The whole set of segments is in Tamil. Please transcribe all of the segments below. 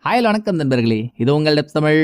ஹாய் வணக்கம் நண்பர்களே, இது உங்கள் டெப்ஸ் தமிழ்.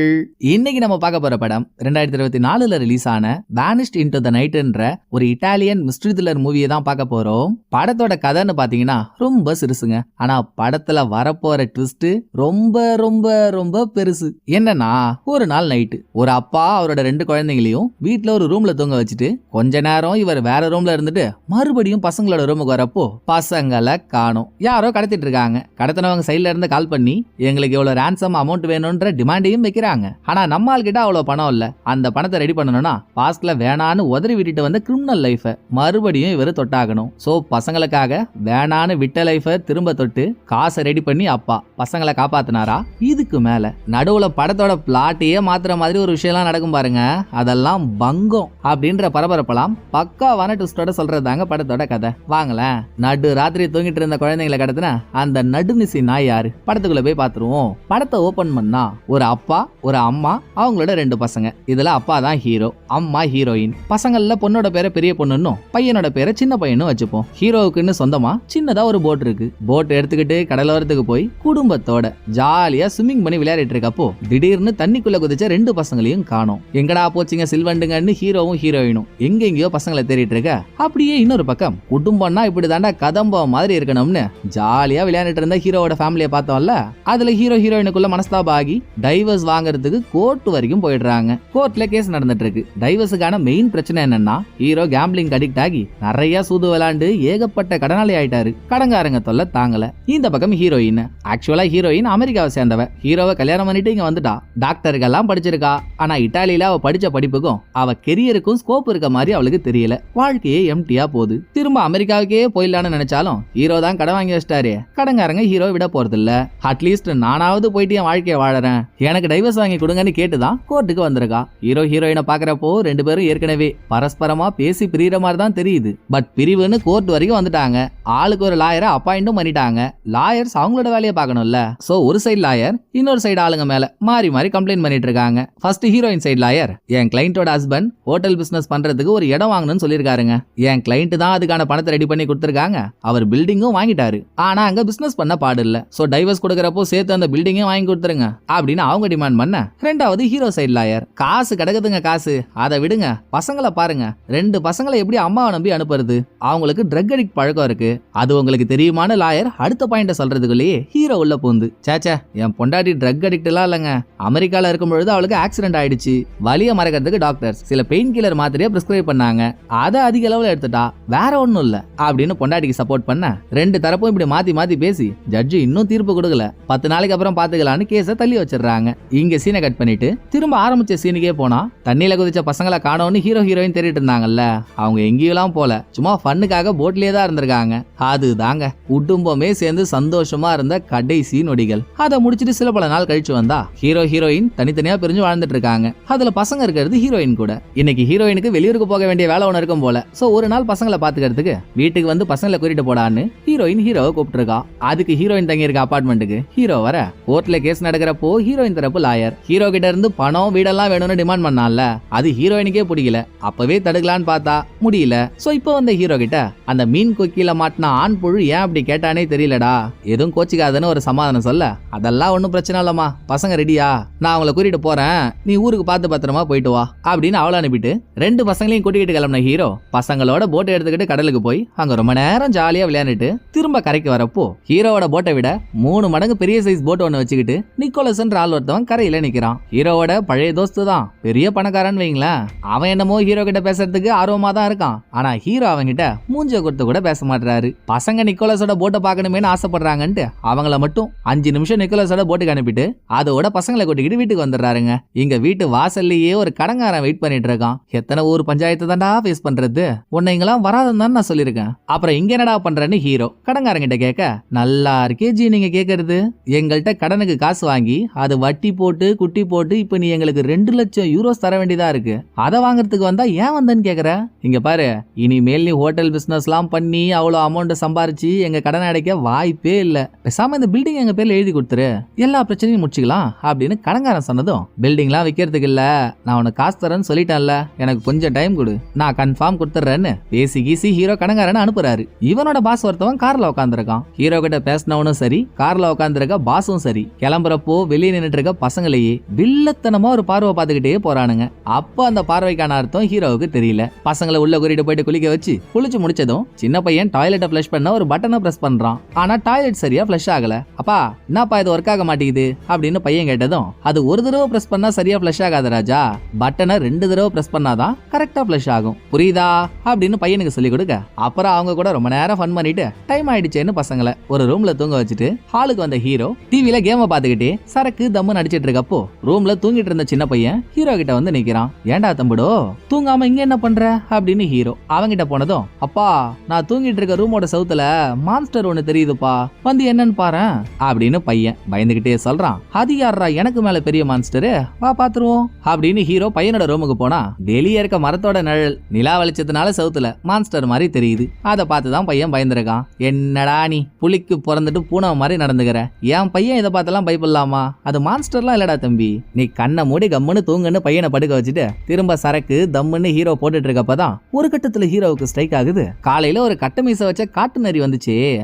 இன்னைக்கு நம்ம பார்க்க போற படம் 2024 ரிலீஸ் ஆன வேனிஷ்ட் இன்டு த நைட்ன்ற ஒரு இட்டாலியன் மிஸ்ட்ரி த்ரில்லர் மூவியை தான் பார்க்க போறோம். படத்தோட கதைன்னு பாத்தீங்கன்னா ரொம்ப சிறுசுங்க. ஆனா படத்துல வரப்போற ட்விஸ்ட் ரொம்ப ரொம்ப ரொம்ப பெருசு. என்னன்னா, ஒரு நாள் நைட்டு ஒரு அப்பா அவரோட 2 குழந்தைங்களையும் வீட்டுல ஒரு ரூம்ல தூங்க வச்சுட்டு கொஞ்ச நேரம் இவர் வேற ரூம்ல இருந்துட்டு மறுபடியும் பசங்களோட ரூமுக்கு வரப்போ பசங்களை காணோம். யாரோ கடத்திட்டு இருக்காங்க. கடத்தினவங்க சைட்ல இருந்து கால் பண்ணி எங்களுக்கு எவ்வளவு ransom அமௌண்ட் வேணும்ன்ற டிமாண்டையும் வைக்கிறாங்க. ஆனா நம்ம ஆள் கிட்ட அவ்வளவு பணம் இல்ல. அந்த பணத்தை ரெடி பண்ணணும்னா பாஸ்ட்ல வேணான்னு உதறி விட்டுட்டு வந்த கிரிமினல் லைஃப மறுபடியும் இவர் தொட்டாகணும். சோ பசங்களுக்காக வேணான்னு விட்ட லைஃப திரும்ப தொட்டு காசை ரெடி பண்ணி அப்பா பசங்களை காப்பாத்தினாரா? இதுக்கு மேல நடுவுல படத்தோட பிளாட்டையே மாத்துற மாதிரி ஒரு விஷயம்லாம் நடக்கும் பாருங்க. அதெல்லாம் பங்கம் அப்படின்ற பரபரப்பெல்லாம் பக்காவான ட்விஸ்டோட சொல்றதாங்க படத்தோட கதை. வாங்கலேன், நடு ராத்திரி தூங்கிட்டு இருந்த குழந்தைங்களை கடத்தின அந்த நடுநிசி நாய் யாரு? படத்துக்குள்ள போய் பாத்துருவோம். படத்தை ஓபன் பண்ணா ஒரு அப்பா ஒரு அம்மா அவங்களோட 2 பசங்க. இதுல அப்பா தான் ஹீரோ, அம்மா ஹீரோயின். பசங்கள்ல பொண்ணோட பேரை பெரிய பொண்ணுன்னும் பையனோட பேரை சின்ன பையனும் வச்சுப்போம். ஹீரோவுக்குன்னு சொந்தமா சின்னதா ஒரு போட் இருக்கு. போட் எடுத்துக்கிட்டு கடலோரத்துக்கு போய் குடும்பத்தோட ஜாலியா ஸ்விம்மிங் பண்ணி விளையாடிட்டு இருக்கப்போ திடீர்னு தண்ணிக்குள்ள குதிச்ச 2 பசங்களையும் காணோம். எங்கடா போச்சுங்க சில்வண்டுங்கன்னு ஹீரோவும் ஹீரோயினும் எங்கெங்கயோ பசங்களை தேடிட்டு இருக்க. அப்படியே இன்னொரு பக்கம் குடும்பம்னா இப்படிதாண்டா கதம்பம் மாதிரி இருக்கணும்னு ஜாலியா விளையாடிட்டு இருந்த ஹீரோவோட ஃபேமிலியை பார்த்தோம்ல. அதுல ஹீரோ ஹீரோயினுக்குள்ள மனஸ்தாபம் ஆகி டைவர்ஸ் வாங்குறதுக்கு கோர்ட் வரைக்கும் போயிடுறாங்க. கோர்ட்ல கேஸ் நடந்துட்டு இருக்கு. டைவர்ஸுக்கான மெயின் பிரச்சனை என்னன்னா, ஹீரோ கேம்பிளிங் அடிக்ட் ஆகி நிறைய சூது விளையாண்டு ஏகப்பட்ட கடனாளி ஆயிட்டாரு. கடங்காரங்க தொல்லை தாங்கல. இந்த பக்கம் ஹீரோயின், ஆக்சுவலா ஹீரோயின் அமெரிக்காவை சேர்ந்தவ. ஹீரோவை கல்யாணம் பண்ணிட்டு இங்க வந்துட்டா. டாக்டருக்கெல்லாம் படிச்சிருக்கா. ஆனா இட்டாலியில அவ படிச்ச படிப்புக்கும் அவ கெரியருக்கும் ஸ்கோப் இருக்க மாதிரி அவளுக்கு தெரியல. வாழ்க்கையே எம்டியா போகுது. திரும்ப அமெரிக்காவுக்கே போயிடலான்னு நினைச்சாலும் ஹீரோ தான் கடன் வாங்கி வச்சிட்டாரு. கடங்காரங்க ஹீரோ விட போறது இல்ல. அட்லீஸ்ட் நானாவது போயிட்டு என் வாழ்க்கையை வாழறேன், எனக்கு டைவர்ஸ் வாங்கி கொடுங்கன்னு கேட்டுதான் கோர்ட்டுக்கு வந்திருக்கா. ஹீரோ ஹீரோயினை பாக்குறப்போ 2 பேரும் ஏற்கனவே பரஸ்பரமா பேசி பிரிகிற மாதிரி தான் தெரியுது. பட் பிரிவுன்னு கோர்ட் வரைக்கும் வந்துட்டாங்க. ஆளுக்கு ஒரு லாயரை அப்பாயிண்டும் பண்ணிட்டாங்க. லாயர்ஸ் அவங்களோட வேலையை பார்க்கணும்ல. சோ ஒரு சைடு லாயர் இன்னொரு சைடு ஆளுங்க மேல மாறி மாறி கம்ப்ளைண்ட் பண்ணிட்டு இருக்காங்க. ஃபர்ஸ்ட் ஹீரோயின் சைடு லாயர், என் கிளைண்டோட ஹஸ்பண்ட் ஹோட்டல் பிசினஸ் பண்றதுக்கு ஒரு இடம் வாங்கணும்னு சொல்லிருக்காருங்க. என் கிளைண்ட் தான் அதுக்கான பணத்தை ரெடி பண்ணி கொடுத்திருக்காங்க. அவர் பில்டிங்கும் வாங்கிட்டாரு. ஆனா அங்க பிசினஸ் பண்ண பாடு இல்ல. சோ டைவர்ஸ் கொடுக்கறப்போ சேர்த்து அந்த பில்டிங்கும் வாங்கி கொடுத்துருங்க அப்படின்னு அவங்க டிமாண்ட் பண்ண. ரெண்டாவது ஹீரோ சைடு லாயர், காசு கிடக்குதுங்க காசு, அதை விடுங்க, பசங்களை பாருங்க. 2 பசங்களை எப்படி அம்மாவை நம்பி அனுப்புறது? அவங்களுக்கு ட்ரக் அடிக்ட் பழக்கம் இருக்கு, அது உங்களுக்கு தெரியுமான லாயர் அடுத்த பாயிண்ட சொல்றதுக்குள்ளேயே ஹீரோ உள்ள பூந்து, சேச்சா என் பொண்டாட்டி ட்ரக் அடிக்ட் எல்லாம் இல்லங்க, அமெரிக்கால இருக்கும் பொழுது அவளுக்கு ஆக்சிடென்ட் ஆயிடுச்சு, வலிய மறைக்கிறதுக்கு டாக்டர்ஸ் சில பெயின் கில்லர் மாத்திரையை பிரிஸ்கிரைப் பண்ணாங்க, அதை அதிக அளவுல எடுத்துட்டா, வேற ஒண்ணும் இல்ல அப்படின்னு பொண்டாட்டிக்கு சப்போர்ட் பண்ண 2 தரப்பும் இப்படி மாத்தி மாத்தி பேசி ஜட்ஜி இன்னும் தீர்ப்பு கொடுக்கல. 10 நாளைக்கு அப்புறம் பாத்துக்கலான்னு கேஸ தள்ளி வச்சிடறாங்க. இங்க சீனை கட் பண்ணிட்டு திரும்ப ஆரம்பிச்ச சீனுக்கே போனா, தண்ணியில குதிச்ச பசங்களை காணோம்னு ஹீரோ ஹீரோயின் தேடிட்டு இருந்தாங்கல்ல, அவங்க எங்கேயும் போல, சும்மா ஃபன்னுக்காக போட்லயே தான் இருந்திருக்காங்க. அதுதாங்க குடும்பமே சேர்ந்து சந்தோஷமா இருந்த கடைசி நொடிகள். அதை முடிச்சிட்டு சில பல நாள் கழிச்சு வந்தா ஹீரோ ஹீரோயின் தனித்தனியா பிரிஞ்சு வாழ்ந்துட்டு இருக்காங்க. அதுல பசங்க இருக்கிறது ஹீரோயின் கூட. இன்னைக்கு ஹீரோயினுக்கு வெளியூருக்கு போக வேண்டிய வேலை ஒன்று இருக்கும் போல. சோ ஒரு நாள் பசங்களை பாத்துக்கிறதுக்கு வீட்டுக்கு வந்து பசங்களை கூட்டிட்டு போடான்னு ஹீரோயின் ஹீரோவை கூப்பிட்டு இருக்கா. அதுக்கு ஹீரோயின் தங்கி இருக்க அபார்ட்மெண்ட்டுக்கு ஹீரோ வர கோர்ட்ல கேஸ் நடக்கிறப்போ ஹீரோயின் தரப்பு லாயர் ஹீரோ கிட்ட இருந்து பணம் வீடெல்லாம் வேணும்னு டிமாண்ட் பண்ணால, அது ஹீரோயினுக்கே பிடிக்கல. அப்பவே தடுக்கலான்னு பார்த்தா முடியல. சோ இப்போ வந்த ஹீரோ கிட்ட அந்த மீன் கொக்கில மாட்டின ஆண் புழு ஏன் அப்படி கேட்டானே தெரியலடா, எதுவும் கோச்சிக்காதன்னு ஒரு சமாதானம் சொல்ல, அதெல்லாம் ஒன்னும் பிரச்சனை இல்லமா, பசங்க ரெடியா, நான் அவங்கள கூட்டிட்டு போறேன், நீ ஊருக்கு பார்த்து பத்திரமா போயிட்டு வா அப்படின்னு அவளை அனுப்பிட்டு 2 பசங்களையும் கூட்டிகிட்டு கிளம்பின ஹீரோ பசங்களோட போட்டை எடுத்துக்கிட்டு கடலுக்கு போய் அங்க ரொம்ப நேரம் ஜாலியா விளையாண்டுட்டு திரும்ப கரைக்கு வரப்போ ஹீரோவோட போட்டை விட 3 மடங்கு பெரிய சைஸ் போட் ஒன்னு வச்சுக்கிட்டு நிக்கோலஸ்ன்ற ஆள் ஒருத்தவன் கரையில நிக்கிறான். ஹீரோவோட பழைய தோஸ்து தான், பெரிய பணக்காரன் வைங்களேன். அவன் என்னமோ ஹீரோ கிட்ட பேசுறதுக்கு ஆர்வமா தான் இருக்கான். ஆனா ஹீரோ அவங்கிட்ட மூஞ்சிய கொடுத்து கூட பேச மாட்டாரு. பசங்க நிக்கோலஸோட போட்டை பார்க்கணுமேனு ஆசைப்படுறாங்கன்ட்டு அவங்கள மட்டும் 5 நிமிஷம் நிக்கோலஸோட போட்டுக்கு அனுப்பிட்டு அதோட பசங்களை கூட்டிக்கிட்டு வீட்டுக்கு வந்துடுறாருங்க. இங்க வீட்டு வாசல்லையே ஒரு கடங்காரன் வெயிட் பண்ணிட்டு இருக்கான். எத்தனை ஊர் பஞ்சாயத்து தாண்டா ஃபேஸ் பண்றது, உன்னை இங்கெல்லாம் வராதுன்னு நான் சொல்லியிருக்கேன், அப்புறம் இங்க என்னடா பண்றேன்னு ஹீரோ கடங்காரங்கிட்ட கேட்க, நல்லா இருக்கே ஜி நீங்க கேட்கறது, எங்கள்கிட்ட கடனுக்கு காசு வாங்கி அது வட்டி போட்டு குட்டி போட்டு இப்ப நீ எங்களுக்கு 2 லட்சம் யூரோஸ் தர வேண்டியதா இருக்கு, அதை வாங்குறதுக்கு வந்தா ஏன் வந்தன்னு கேக்குற? இங்க பாரு, இனிமேல் நீ ஹோட்டல் பிசினஸ் எல்லாம் பண்ணி அவ்வளவு அமௌண்ட் சம்பாரிச்சு எங்க கடனை அடைக்க வாய்ப்பே இல்ல, பேசாம இந்த பில்டிங் எங்க பேர்ல எழுதி கொடுத்துரு, எல்லா பிரச்சனையும் முடிச்சுக்கலாம் அப்படின்னு கடங்காரன் சொன்னதும், பில்டிங் எல்லாம் விக்கிறதுக்கு இல்ல, நான் உனக்கு காசு தரேன்னு சொல்லிட்டேன்ல, எனக்கு கொஞ்சம் டைம் கொடு, நான் கன்ஃபார்ம் கொடுத்துறேன்னு பேசி கீசி ஹீரோ கடங்காரன் அனுப்புறாரு. இவனோட பாஸ் ஒருத்தவன் கார்ல உட்காந்துருக்கான். ஹீரோ கிட்ட பேசினவனும் சரி, கார்ல உட்காந்துருக்க பாஸும் சரி சரி. கிளம்புறப்போ வெளியே நின்னுட்டு இருக்க பசங்களையே வில்லத்தனமா ஒரு பார்வை பார்த்துக்கிட்டே போறானுங்க. அப்ப அந்த பார்வைக்கான அர்த்தம் ஹீரோவுக்கு தெரியல. பசங்களை உள்ள கூட்டிட்டு போயிட்டு குளிக்க வச்சு குளிச்சு முடிச்சதும் சின்ன பையன் டாய்லெட்டை ஃபிளஷ் பண்ண ஒரு பட்டனை பிரஸ் பண்றான். ஆனா டாய்லெட் சரியா ஃபிளஷ் ஆகல. அப்பா என்னப்பா இது ஒர்க் ஆக மாட்டேங்குது அப்படின்னு பையன் கேட்டதும், அது ஒரு தடவை பிரஸ் பண்ணா சரியா ஃபிளஷ் ஆகாத ராஜா, பட்டனை 2 தடவை பிரஸ் பண்ணாதான் கரெக்டா ஃபிளஷ் ஆகும், புரியுதா அப்படின்னு பையனுக்கு சொல்லி கொடுக்க, அப்புறம் அவங்க கூட ரொம்ப நேரம் ஃபன் பண்ணிட்டு டைம் ஆயிடுச்சேன்னு பசங்களை ஒரு ரூம்ல தூங்க வச்சுட்டு ஹாலுக்கு வந்த ஹீரோ டிவில கேம பாத்துக்கிட்டே சரக்கு தம்மு நடிச்சிட்டு இருக்கப்போ ரூம்ல தூங்கிட்டு இருந்த சின்ன பையன் ஹீரோ கிட்ட வந்து நிக்கிறான். ஏண்டா தம்புடோ தூங்காம இங்க என்ன பண்ற அப்படின்னு ஹீரோ அவங்கிட்ட போனதும், அப்பா நான் தூங்கிட்டு இருக்க ரூமோட சவுத்துல மான்ஸ்டர் ஒண்ணு தெரியுதுப்பா, வந்து என்னன்னு பாரு அப்படின்னு பையன் பயந்துகிட்டே சொல்றான். அது யாரா எனக்கு மேல பெரிய மான்ஸ்டரு, வா பாத்துருவோம் அப்படின்னு ஹீரோ பையனோட ரூமுக்கு போனா வெளியே இருக்க மரத்தோட நிழல் நிலா வெளிச்சத்தினால சவுத்துல மான்ஸ்டர் மாதிரி தெரியுது. அதை பார்த்துதான் பையன் பயந்துருக்கான். என்னடா நீ புலிக்கு பிறந்துட்டு பூனை மாதிரி நடந்துக்கிற, என் பையன் இதை பார்த்தெல்லாம் பயப்படலாமா, அது மான்ஸ்டர்லாம் இல்லடா தம்பி, நீ கண்ணை மூடி கம்முன்னு தூங்குன்னு பையனை படுக்க வச்சுட்டு திரும்ப சரக்கு தம்முன்னு ஹீரோ போட்டுட்டு இருக்கப்பதான் ஒரு கட்டத்துல ஹீரோவுக்கு ஸ்ட்ரைக் ஆகுது. காலையில ஒரு கட்ட மீச வச்ச காட்டு நரி வந்துச்சு,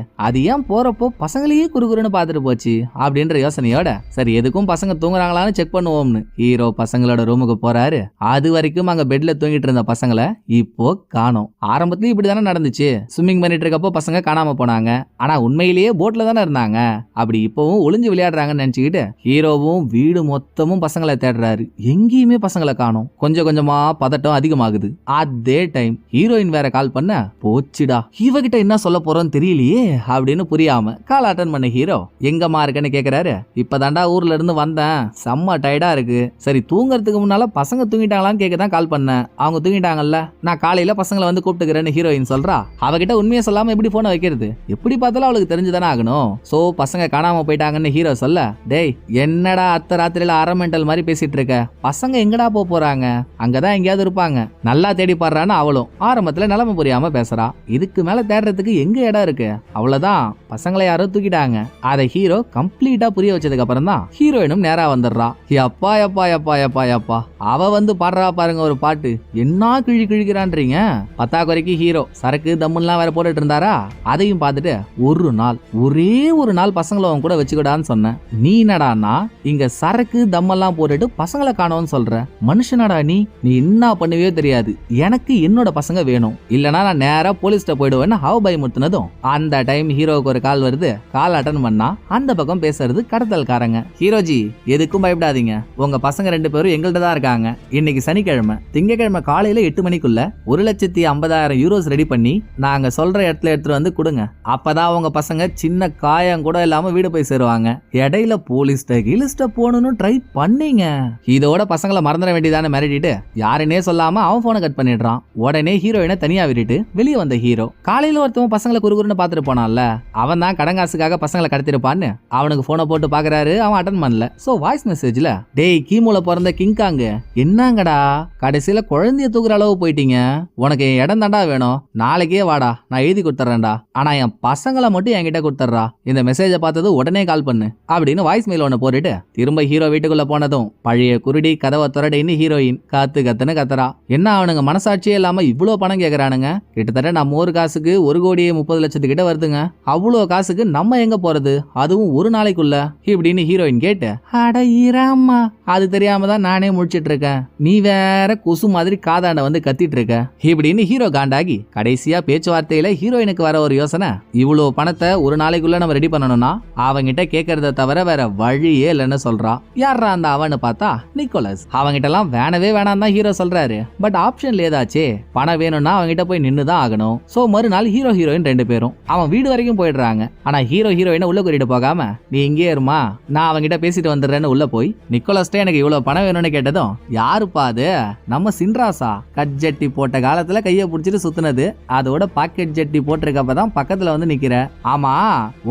அது ஏன் போறப்போ பசங்களையே குறுகுறுன்னு பாத்துட்டு போச்சு அப்படின்ற யோசனையோட சரி எதுக்கும் பசங்க தூங்குறாங்களான்னு செக் பண்ணுவோம்னு ஹீரோ பசங்களோட ரூமுக்கு போறாரு. அது வரைக்கும் அங்க பெட்ல தூங்கிட்டு இருந்த பசங்களை இப்போ காணோம். ஆரம்பத்திலயும் இப்படிதானே நடந்துச்சு, ஸ்விம்மிங் பண்ணிட்டு இருக்கப்போ பசங்க காணாம போனாங்க, ஆனா உண்மையிலேயே போட்ல தானே இருந்தாங்க, அப்படி இப்பவும் ஒளிஞ்சு விளையாடுறாங்கன்னு நினைச்சுக்கிட்டு ஹீரோவும் வீடு மொத்தமும் பசங்களை தேடுறாரு. எங்கேயுமே பசங்களை காணோம். கொஞ்சம் கொஞ்சமா பதட்டம் அதிகமாகுது. அதே டைம் ஹீரோயின் வேற கால் பண்ண, போச்சுடா இவகிட்ட என்ன சொல்ல போறோம்னு தெரியலையே அப்படின்னு புரியாம கால் அட்டன் பண்ண ஹீரோ எங்கம்மா இருக்கன்னு கேக்குறாரு. இப்பதான்டா ஊர்ல இருந்து வந்தேன், செம்ம டயர்டா இருக்கு, சரி தூங்கறதுக்கு முன்னால பசங்க தூங்கிட்டாங்களான்னு கேட்கதான் கால் பண்ணேன், அவங்க தூங்கிட்டாங்கல்ல, நான் காலையில பசங்களை வந்து கூப்பிட்டுக்கிறேன்னு ஹீரோயின் சொல்றா. அவகிட்ட உண்மையை சொல்லாம எப்படி போன வைக்கிறது, எப்படி பார்த்தாலும் அவளுக்கு தெரிஞ்சுதானே ஆகணும். சோ பசங்க காணாம போயிட்டாங்கன்னு ஹீரோ சொல்ல, டேய் என்னடா அத்த ராத்திரியில அரை மெண்டல் மாதிரி பேசிட்டு இருக்க, பசங்க எங்கடா போறாங்க, அங்கதான் எங்கேயாவது இருப்பாங்க, நல்லா தேடி பாடுறான்னு அவளும் ஆரம்பத்துல நிலைமை புரியாம பேசுறா. இதுக்கு மேல தேடுறதுக்கு எங்க இடம் இருக்கு, அவ்வளவுதான் பசங்களை யாரோ தூக்கிட்டாங்க. அதை ஹீரோ கம்ப்ளீட்டா புரிய வச்சதுக்கு அப்புறம் தான் ஹீரோயினும் நேரா வந்துடுறா. எப்பா எப்பா எப்பா எப்பா எப்பா அவ வந்து பாடுறா பாருங்க ஒரு பாட்டு, என்ன கிழி கிழிக்கிறான்றீங்க. பத்தாக்குறைக்கு ஹீரோ சரக்கு தம்முலாம் வேற போட்டுட்டு இருந்தாரா, அதையும் பார்த்துட்டு ஒரே ஒரு நாள் பசங்களை அவன் கூட வச்சுக்கிடான்னு சொன்னேன், நீ என்னடான்னா இங்க சரக்கு தம்மெல்லாம் போட்டுட்டு பசங்களை காணோம்னு சொல்ற மனுஷனாடா நீ என்ன பண்ணுவே தெரியாது, எனக்கு என்னோட பசங்க வேணும், இல்லனா நான் நேரா போலீஸ்ட போயிடுவேன்னு ஹவ் பயமுறுத்தினதும் அந்த டைம் ஹீரோவுக்கு ஒரு கால் வருது. கால் அட்டன் பண்ணா அந்த பக்கம் பேசுறது கடத்தல்காரங்க. ஹீரோஜி எதுக்கும் பயப்படாதீங்க, உங்க பசங்க 2 பேரும் எங்கள்கிட்ட தான் இருக்காங்க. இன்னைக்கு சனிக்கிழமை, திங்கக்கிழமை காலையில 8 மணிக்குள்ள 1,50,000 யூரோஸ் ரெடி பண்ணி நாங்க சொல்ற இடத்துல எடுத்துட்டு வந்து கொடுங்க. அப்பதான் உங்க பசங்க சின்ன காயம் கூட இல்லாம வீடு போய் சேருவாங்க. இடையில போலீஸ்ட போகணும்னு ட்ரை பண்ணீங்க, இதோட பசங்களை மறந்துட வேண்டியதான மிரட்டிட்டு யாருன்னே சொல்லாம அவன் போனை கட் பண்ணிடுறான். உடனே ஹீரோயினை தனியா விட்டுட்டு வெளியே வந்த ஹீரோ காலையில ஒருத்தவன் பசங்களை குறுகுறுன்னு பாத்துட்டு போனான்ல, அவன் தான் கடங்காசுக்காக பசங்களை கடத்திருப்பான்னு அவனுக்கு போனை போட்டு பாக்குறாரு. அவன் அட்டன் பண்ணல. சோ வாய்ஸ் மெசேஜ்ல, டேய் கீமூல பிறந்த கிங்காங்க என்னங்கடா கடைசியில குழந்தைய தூக்குற அளவு போயிட்டீங்க, உனக்கு என் இடம் தாண்டா வேணும், நாளைக்கே வாடா நான் எழுதி கொடுத்துறேன்டா, ஆனா என் பசங்களை மட்டும் என்கிட்ட கொடுத்துறா, இந்த மெசேஜை பார்த்தது உடனே கால் பண்ணு அப்படின்னு வாய்ஸ் மெயில் ஒன்னு போட்டுட்டு திரும்ப ஹீரோ வீட்டுக்குள்ள போனதும் பழைய குருடி கதவை துரடின்னு ஹீரோயின் கத்துன்னு கத்துறா. என்ன அவனுங்க மனசாட்சியே இல்லாம இவ்வளவு பணம் கேக்குறானுங்க, கிட்டத்தட்ட நம்ம ஒரு காசுக்கு 1,30,00,000 கிட்ட வருதுங்க, அவ்வளோ காசுக்கு நம்ம எங்க போறது, அதுவும் ஒரு நாளைக்குள்ள இப்படின்னு ஹீரோயின் கேட்டு, அட இராமா அது தெரியாம தான் நானே முடிச்சிட்டு இருக்கேன், நீ வேற கொசு மாதிரி காதாண்ட வந்து கத்திட்டு இருக்க இப்படின்னு ஹீரோ காண்டாகி கடைசியா பேச்சுவார்த்தையில ஹீரோயினுக்கு வர ஒரு யோசனை, இவ்வளவு பணத்தை ஒரு நாளைக்குள்ள நம்ம ரெடி பண்ணணும்னா அவங்கிட்ட கேட்கறத தவிர வேற வழியே இல்லைன்னு சொல்றா. யாரா அந்த அவன்னு பார்த்தா நிக்கோலஸ். அவங்கிட்ட எல்லாம் வேணவே வேணாம் தான் ஹீரோ சொல்றாரு. பட் ஆப்ஷன்ல ஏதாச்சே, பணம் வேணும்னா அவங்கிட்ட போய் நின்னுதான் ஆகணும். சோ மறுநாள் ஹீரோ ஹீரோயின் 2 பேரும் அவன் வீடு வரைக்கும் போயிடுறாங்க. ஆனா ஹீரோ ஹீரோயினை உள்ள கூட்டிட்டு போகாம, நீ இங்கே இருமா நான் அவங்கிட்ட பேசிட்டு வந்துடுறேன்னு உள்ள போய் நிக்கோலஸ்ட எனக்கு இவ்வளவு பணம் வேணும்னு கேட்டதும், யாருப்பா அது, நம்ம சின்ராசா, கட்ஜட்டி போட்ட காலத்துல கைய புடிச்சிட்டு சுத்துனது, அதோட பாக்கெட் ஜட்டி போட்டிருக்கப்பதான் பக்கத்துல வந்து நிக்கிற, ஆமா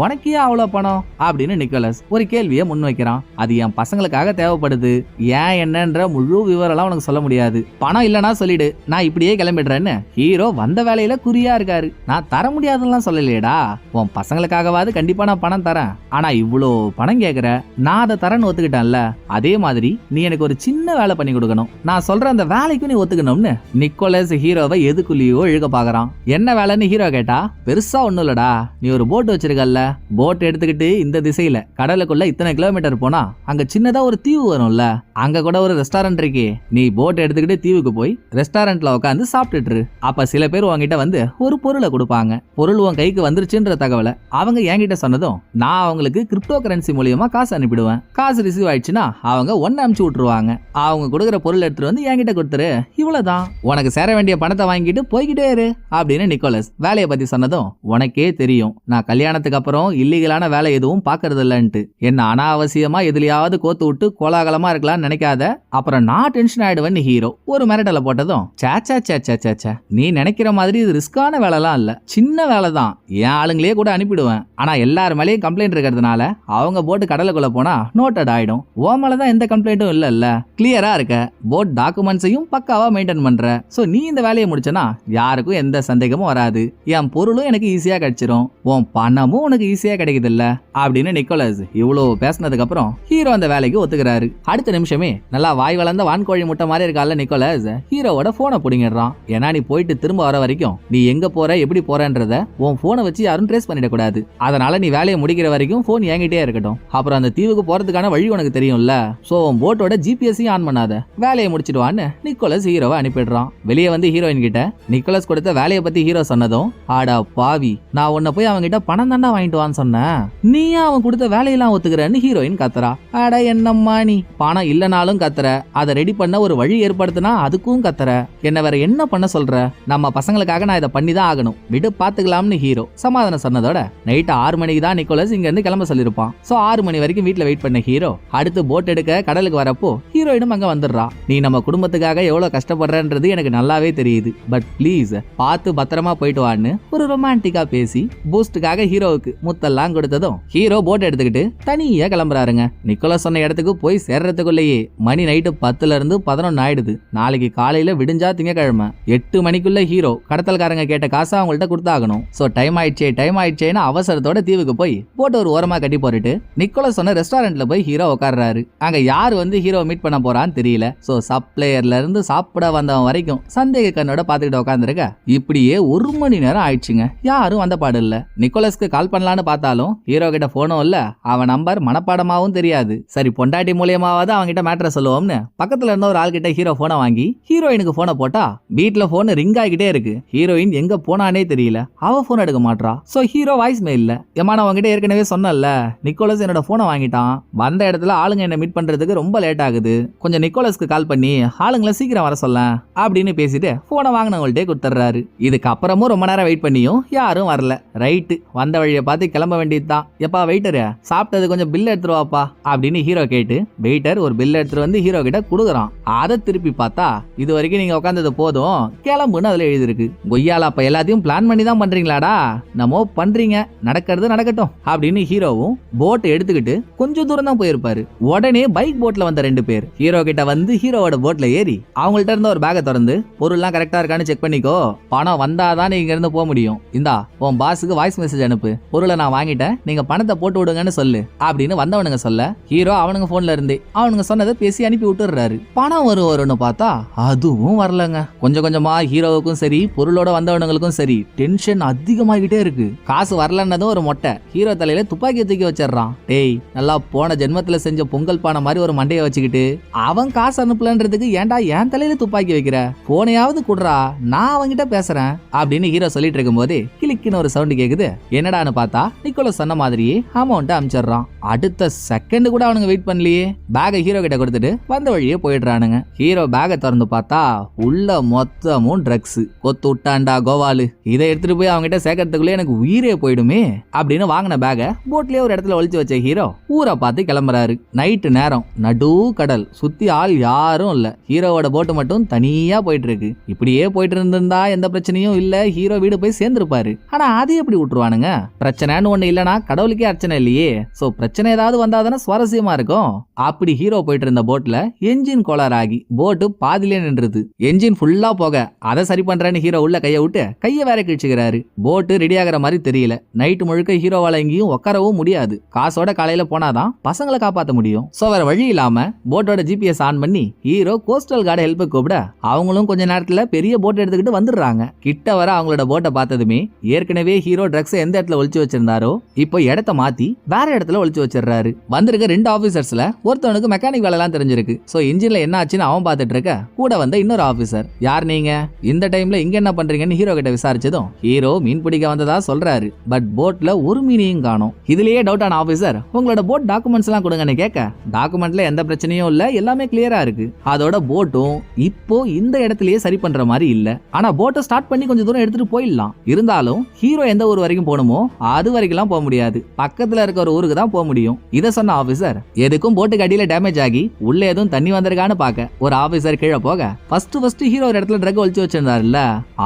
உனக்கே அவ்வளவு பணம் அப்படின்னு நிக்கோலஸ் ஒரு கேள்வியை முன் வைக்கிறான். அது என் பசங்களுக்காக தேவைப்படுது, ஏன் என்னன்ற முழு விவரம் உனக்கு சொல்ல முடியாது, பணம் இல்லனா சொல்லிடு நான் இப்படியே கிளம்பிடுறேன்னு ஹீரோ வந்த வேலையில குறியா இருக்காரு. நான் தர முடியாதுன்னு சொல்லலையேடா, உன் பசங்களுக்காகவாது கண்டிப்பா நான் பணம் தரேன், ஆனா இவ்வளோ பணம் கேக்குற, நான் அதை தரேன்னு ஒத்துக்கிட்டேன்ல, அதே மாதிரி நீ எனக்கு ஒரு சின்ன வேலை பண்ணி கொடுக்கணும், நான் சொல்ற அந்த வேலைக்கும் நீ ஒத்துக்கணும்னு நிக்கோலஸ் ஹீரோவை எதுக்குள்ளேயோ இழுக்க பாக்குறான். என்ன வேலைன்னு ஹீரோ கேட்டா, பெருசா ஒண்ணும் இல்லடா, நீ ஒரு போட் வச்சிருக்கல்ல, போட் எடுத்துக்கிட்டு இந்த திசையில கடலுக்குள்ள இத்தனை கிலோமீட்டர் போனா அங்க சின்னதா ஒரு தீவு வரும்ல, அங்க கூட ஒரு ரெஸ்டாரண்ட் இருக்கே, நீ போட் எடுத்துக்கிட்டு தீவுக்கு போய் ரெஸ்டாரண்ட்ல உட்காந்து சாப்பிட்டுட்டு. அப்ப சில பேர் உங்ககிட்ட வந்து ஒரு பொருளை கொடுப்பாங்க. பொருள் உன் கைக்கு வந்துருச்சுன்ற தகவலை அவங்க என்கிட்ட சொன்னதும் நான் அவங்களுக்கு கிரிப்டோ கரன்சி மூலியமா காசு அனுப்பிடுவேன். காசு ரிசீவ் ஆயிடுச்சுன்னா அவங்க ஒன்னு அனுப்பிச்சு விட்டுருவாங்க. அவங்க கொடுக்குற பொருள் எடுத்துட்டு வந்து என்கிட்ட கொடுத்துரு, இவ்வளவுதான், உனக்கு சேர வேண்டிய பணத்தை வாங்கிட்டு போய்கிட்டே இரு அப்படின்னு நிக்கோலஸ் வேலையை பத்தி சொன்னதும் உனக்கே தெரியும் நான் கல்யாணத்துக்கு அப்புறம் இல்லீகலான வேலை எதுவும் பாக்குறது இல்லன்ட்டு. என்ன அனாவசியமா எதுலயாவது கோத்து விட்டு கோலாகலமா இருக்கலாம்னு நினைக்காத, அப்புறம் நான் டென்ஷன் ஆயிடுவேன்னு ஹீரோ ஒரு மிரட்டலை போட்டதும் சேச்சா நீ நினைக்கிற மாதிரி இது ரிஸ்கான வேலைலாம் இல்ல, சின்ன வேலை தான், என் ஆளுங்களே கூட அனுப்பிடுவேன். ஆனா எல்லாரும் மேலேயும் கம்ப்ளைண்ட் இருக்கிறதுனால அவங்க போட்டு கடலுக்குள்ள போனா நோட்டட் ஆயிடும். ஓ மேலதான் எந்த கம்ப்ளைண்ட்டும் இல்ல, கிளியரா இருக்க, போட் டாக்குமெண்ட்ஸையும் பக்காவா மெயின்டைன் பண்ற. சோ நீ இந்த வேலையை முடிச்சனா யாருக்கும் எந்த சந்தேகமும் வராது, என் பொருளும் எனக்கு ஈஸியா கிடைச்சிரும், உன் பணமும் உனக்கு ஈஸியா கிடைக்குது இல்ல அப்படின்னு நிக்கோலஸ் இவ்வளவு பேசினதுக்கு அப்புறம் ஹீரோ அந்த வேலைக்கு ஒத்துக்கிறாரு. அடுத்த நிமிஷமே நல்லா வாய் வளர்ந்த வான்கோழி முட்டை மாதிரி இருக்கால நிக்கோலஸ் ஹீரோவோட போனை புடிங்கிடுறான். ஏன்னா நீ போயிட்டு திரும்ப வர வரைக்கும் நீ எங்க போற எப்படி போறன்றத உன் போனை வச்சு யாரும் ட்ரேஸ் பண்ணிட கூடாது. அதனால நீ வேலையை முடிக்கிற வரைக்கும் போன் என்கிட்டே இருக்கட்டும். அப்புறம் அந்த தீவுக்கு போறதுக்கான வழி உனக்கு தெரியும்ல, சோ உன் போட்டோட ஜிபிஎஸ்ஸையும் ஆன் பண்ணாத, வேலையை முடிச்சிடுவான்னு நிக்கோலஸ் ஹீரோவை அனுப்பிடுறான். வெளியே வந்து ஹீரோயின் கிட்ட நிக்கோலஸ் கொடுத்த வேலையை பத்தி ஹீரோ சொன்னதும் ஆடா பாவி, நான் உன்னை போய் அவங்க கிட்ட பணம் தாண்டா வாங்கிட்டு வான்னு சொன்னேன், நீயா அவன் கொடுத்த வேலையெல்லாம் ஒத்துக்கிறன்னு ஹீரோயின் கத்துறா. ஆட என்னம்மா நீ பணம் இல்லனாலும் கத்துற, அதை ரெடி பண்ண ஒரு வழி ஏற்படுத்தினா அதுக்கும் கத்துற, என்ன வேற என்ன பண்ண சொல்ற, நம்ம பசங்களுக்காக நான் இதை பண்ணிதான் ஆகணும், விடு பாத்துக்கலாம்னு ஹீரோ சமாதானம் சொன்னதோட நைட் 6 மணிக்கு தான் நிக்கோலஸ் இங்க இருந்து கிளம்ப சொல்லிருப்பான். சோ 6 மணி வரைக்கும் வீட்டுல வெயிட் பண்ண ஹீரோ அடுத்து போட் எடுக்க கடலுக்கு வரப்போ ஹீரோயினும் அங்க வந்துடுறா. நீ நம்ம குடும்பத்துக்காக எவ்வளவு கஷ்டப்படுறன்றது எனக்கு நல்லாவே தெரியுது, பட் ப்ளீஸ் பார்த்து பத்திரமா போயிட்டு வான்னு ஒரு ரொமான்டிக்கா பேசி பூஸ்டுக்காக ஹீரோவுக்கு முத்தெல்லாம் கொடுத்ததும் ஹீரோ போட் எடுத்துக்கிட்டு தனியா கிளம்புறாருங்க. நிக்கோலஸ் சொன்ன இடத்துக்கு போய் சேர்றதுக்குள்ளேயே மணி நைட்டு 10ல இருந்து 11 ஆயிடுது. நாளைக்கு காலையில விடிஞ்சா திங்கக்கிழமை 8 மணிக்குள்ள ஹீரோ கடத்தல்காரங்க கேட்ட காசை அவங்கள்ட்ட கொடுத்தாகணும். சோ டைம் ஆயிடுச்சேன்னு அவசரத்தோட தீவுக்கு போய் போட்டு ஒரு ஓரமா கட்டி போட்டுட்டு நிக்கோலஸ் சொன்ன ரெஸ்டாரண்ட்ல போய் ஹீரோ உட்கார்றாரு. அங்க யாரு வந்து ஹீரோ மீட் பண்ண போறான்னு தெரியல. சோ சப்ளையர்ல இருந்து சாப்பிட வந்தவன் வரைக்கும் சந்தேக கண்ணோட பாத்துக்கிட்டு உட்காந்துருக்க. இப்படியே 1 மணி நேரம் ஆயிடுச்சுங்க, யாரும் வந்த பாடு இல்ல. நிக்கோலஸ்க்கு கால் பண்ணலான்னு பார்த்தாலும் ஹீரோ கிட்ட போனும் இல்ல, அவன் நம்பர் மனப்பாடமாவும் தெரியாது. சரி பொண்டாட்டி மூலியமாவது அவங்க கிட்ட மேட்டரை சொல்லுவோம்னு பக்கத்துல இருந்த ஒரு ஆள் கிட்ட ஹீரோ போனை வாங்கி ஹீரோயினுக்கு போனை போட்டா வீட்டுல போன் ரிங் ஆகிட்டே இருக்கு. ஹீரோயின் எங்க போனானே தெரியல, அவ போன் எடுக்க மாட்டா. சோ ஹீரோ வாய்ஸ் மெயில்ல, ஏமா நான் உங்ககிட்ட ஏற்கனவே சொன்னல, நிக்கோலஸ் என்னோட போனை வாங்கிட்டான், வந்த இடத்துல ஆளுங்க என்ன மீட் பண்றதுக்கு ரொம்ப லேட் ஆகுது, கொஞ்சம் நிக்கோலஸ்க்கு கால் பண்ணி ஆளுங்களை சீக்கிரம் வர சொல்ல அப்படின்னு பேசிட்டு போனை வாங்கினவங்கள்ட்டே கொடுத்துறாரு. இதுக்கு அப்புறமும் ரொம்ப நேரம் வெயிட் பண்ணியும் யாரும் வரல. ரைட்டு வந்த வழியை பார்த்து கிளம்ப வேண்டியதுதான். எப்பா வெயிட்டரு, சாப்பிட்டது கொஞ்சம் பில் எடுத்துருவாப்பா அப்படின்னு ஹீரோ கேட்டு வெயிட்டர் ஒரு பில் எடுத்துட்டு வந்து ஹீரோ கிட்ட கொடுக்குறான். அதை திருப்பி பார்த்தா இது வரைக்கும் நீங்க உட்காந்தது போதும் கிளம்புன்னு அதுல எழுதிருக்கு. கொய்யால அப்ப எல்லாத்தையும் பிளான் பண்ணி தான் பண்றீங்களாடா, நம்ம பண்றீங்க, நடக்கிறது நடக்கட்டும் அப்படின்னு ஹீரோவும் போட் எடுத்துக்கிட்டு கொஞ்சம் தூரம் தான் போயிருப்பாரு. உடனே பைக் போட்ல வந்த 2 பேர் ஹீரோ கிட்ட வந்து ஹீரோவோட போட்ல ஏறி அவங்கள்ட்ட இருந்த ஒரு பேக்கை திறந்து பொருள்லாம் கரெக்டா இருக்கான்னு செக் பண்ணிக்கோ, பணம் வந்தாதான் நீங்க இருந்து போக முடியும், இந்தா உன் பாஸுக்கு வாய்ஸ் மெசேஜ் அனுப்பு, பொருளை நான் வாங்கிட்டேன், நீங்க பணத்தை போட்டு விடுங்கன்னு சொல்லு அப்படின்னு வந்தவனுங்க சொல்ல ஹீரோ அவனுங்க போன்ல இருந்தே அவனுங்க சொன்னதை பேசி அனுப்பி விட்டுறாரு. பணம் வரும்னு பார்த்தா அதுவும் வரலங்க. கொஞ்சம் கொஞ்சமா ஹீரோவுக்கும் சரி பொருளோட வந்தவனுங்களுக்கும் சரி டென்ஷன் அதிகமாகிட்டே இருக்கு. காசு வரலன்னதும் ஒரு மொட்டை ஹீரோ தலையில துப்பாக்கி தூக்கி வச்சிடறான். டேய் நல்லா போன ஜென்மத்துல செஞ்ச பொங்கல் பானை மாதிரி ஒரு மண்டையை வச்சுக்கிட்டு அவன் காசு அனுப்பலன்றதுக்கு ஏன்டா என் தலையில துப்பாக்கி வைக்கிற, போனையாவது குடுறா, நான் அவங்கிட்ட பேசுறேன் அப்படின்னு ஹீரோ சொல்லிட்டு இருக்கும் போதே கிளிக்குன்னு ஒரு சவுண்ட் கேக்குது. என்னடான்னு பார்த்தா நிக்கோலஸ் சொன்ன மாதிரியே அமௌண்ட் அனுப்பிச்சிடுறான். அடுத்த செகண்ட் கூட அவனுங்க வெயிட் பண்ணலையே, பேகை ஹீரோ கிட்ட கொடுத்துட்டு வந்த வழியே போயிடுறானுங்க. ஹீரோ பேகை திறந்து பார்த்தா உள்ள மொத்தமும் ட்ரக்ஸ். கொத்து விட்டாண்டா கோவாலு, இதை எடுத்துட்டு போய் அவங்க கிட்ட சேர்க்கறதுக்குள்ளே எனக்கு உயிரே போயிடுமே அப்படின்னு வாங்கின பேகை போட்லயே ஒரு இடத்துல ஒளிச்சு வச்ச ஹீரோ ஊரை பார்த்து கிளம்புறாரு. நைட்டு நேரம், நடு கடல், சுத்தி ஆள் யாரும் இல்ல, ஹீரோவோட போட்டு மட்டும் தனியா போயிட்டு இருக்கு. இப்படியே போயிட்டு இருந்திருந்தா எந்த பிரச்சனையும் இல்ல, ஹீரோ வீடு போய் சேர்ந்திருப்பாரு. ஆனா அது எப்படி விட்டுருவானுங்க, பிரச்சனைன்னு ஒண்ணு இல்லனா கடவுளுக்கே அர்ச்சனை இல்லையே, சோ பிரச்சனை ஏதாவது வந்தாதானே சுவாரஸ்யமா இருக்கும். அப்படி ஹீரோ போயிட்டு இருந்த போட்ல என்ஜின் கோளாறு ஆகி போட்டு பாதிலே நின்றுது. என்ஜின் ஃபுல்லா போக அதை சரி பண்றேன்னு ஹீரோ உள்ள கையை விட்டு கையை வேற கிழிச்சுக்கிறாரு. போட்டு ரெடி ஆகிற மாதிரி தெரியல. நைட்டு முழுக்க ஹீரோவால எங்கேயும் உட்காரவும் முடியாது. காசோட காலையில போனாதான் பசங்களை காப்பாற்ற முடியும். சோ வேற வழி இல்லாம போட்டோட ஜிபிஎஸ் ஆன் பண்ணி ஹீரோ கோஸ்டல் கார்டு ஹெல்ப் கூப்பிட அவங்களும் கொஞ்ச நேரத்துல பெரிய போட் எடுத்துக்கிட்டு வந்துடுறாங்க. கிட்ட வர அவங்களோட போட்டை பார்த்ததுமே ஏற்கனவே ஹீரோ ட்ரக்ஸ் எந்த இடத்துல ஒளிச்சு வச்சிருந்தாரோ இப்போ இடத்த மாத்தி வேற இடத்துல ஒளிச்சு வச்சிடறாரு. வந்திருக்க 2 ஆபீசர்ஸ்ல ஒருத்தவனுக்கு மெக்கானிக் வேலை எல்லாம் தெரிஞ்சிருக்கு. சோ இன்ஜின்ல என்ன ஆச்சுன்னு அவன் பாத்துட்டு இருக்க, கூட வந்த இன்னொரு ஆபீசர், யார் நீங்க, இந்த டைம்ல இங்க என்ன பண்றீங்கன்னு ஹீரோ கிட்ட விசாரிச்சதும் ஹீரோ மீன் பிடிக்க வந்ததா சொல்றாரு. பட் போட்ல ஒரு மீனையும் காணோம். இதுலயே டவுட் ஆன ஆபீசர், உங்களோட போட் டாக்குமெண்ட்ஸ் எல்லாம் கொடுங்கன்னு கேட்க, டாக்குமெண்ட்ல எந்த பிரச்சனையும் இல்ல, எல்லாமே கிளியரா இருக்கு. அதோட போட்டும் இப்போ இந்த இடத்துலயே சரி பண்ற மாதிரி இல்ல. ஆனா போட்டை ஸ்டார்ட் பண்ணி கொஞ்சம் தூரம் எடுத்துட்டு போயிடலாம். இருந்தாலும் ஹீரோ எந்த ஊர் வரைக்கும் போகணுமோ அது வரைக்கும் போக முடியாது. பக்கத்துல இருக்க ஒரு ஊருக்கு தான் போக முடியும். இத சொன்ன ஆபீசர் எதுக்கும் போட்டுக்கு அடியில டேமேஜ் ஆகி உள்ள எதுவும் தண்ணி வந்திருக்கான்னு பாக்க ஒரு ஆபீசர் கீழே போக ஃபர்ஸ்ட் ஹீரோ ஒரு இடத்துல ட்ரக் ஒளிச்சு வச்சிருந்தாருல்ல,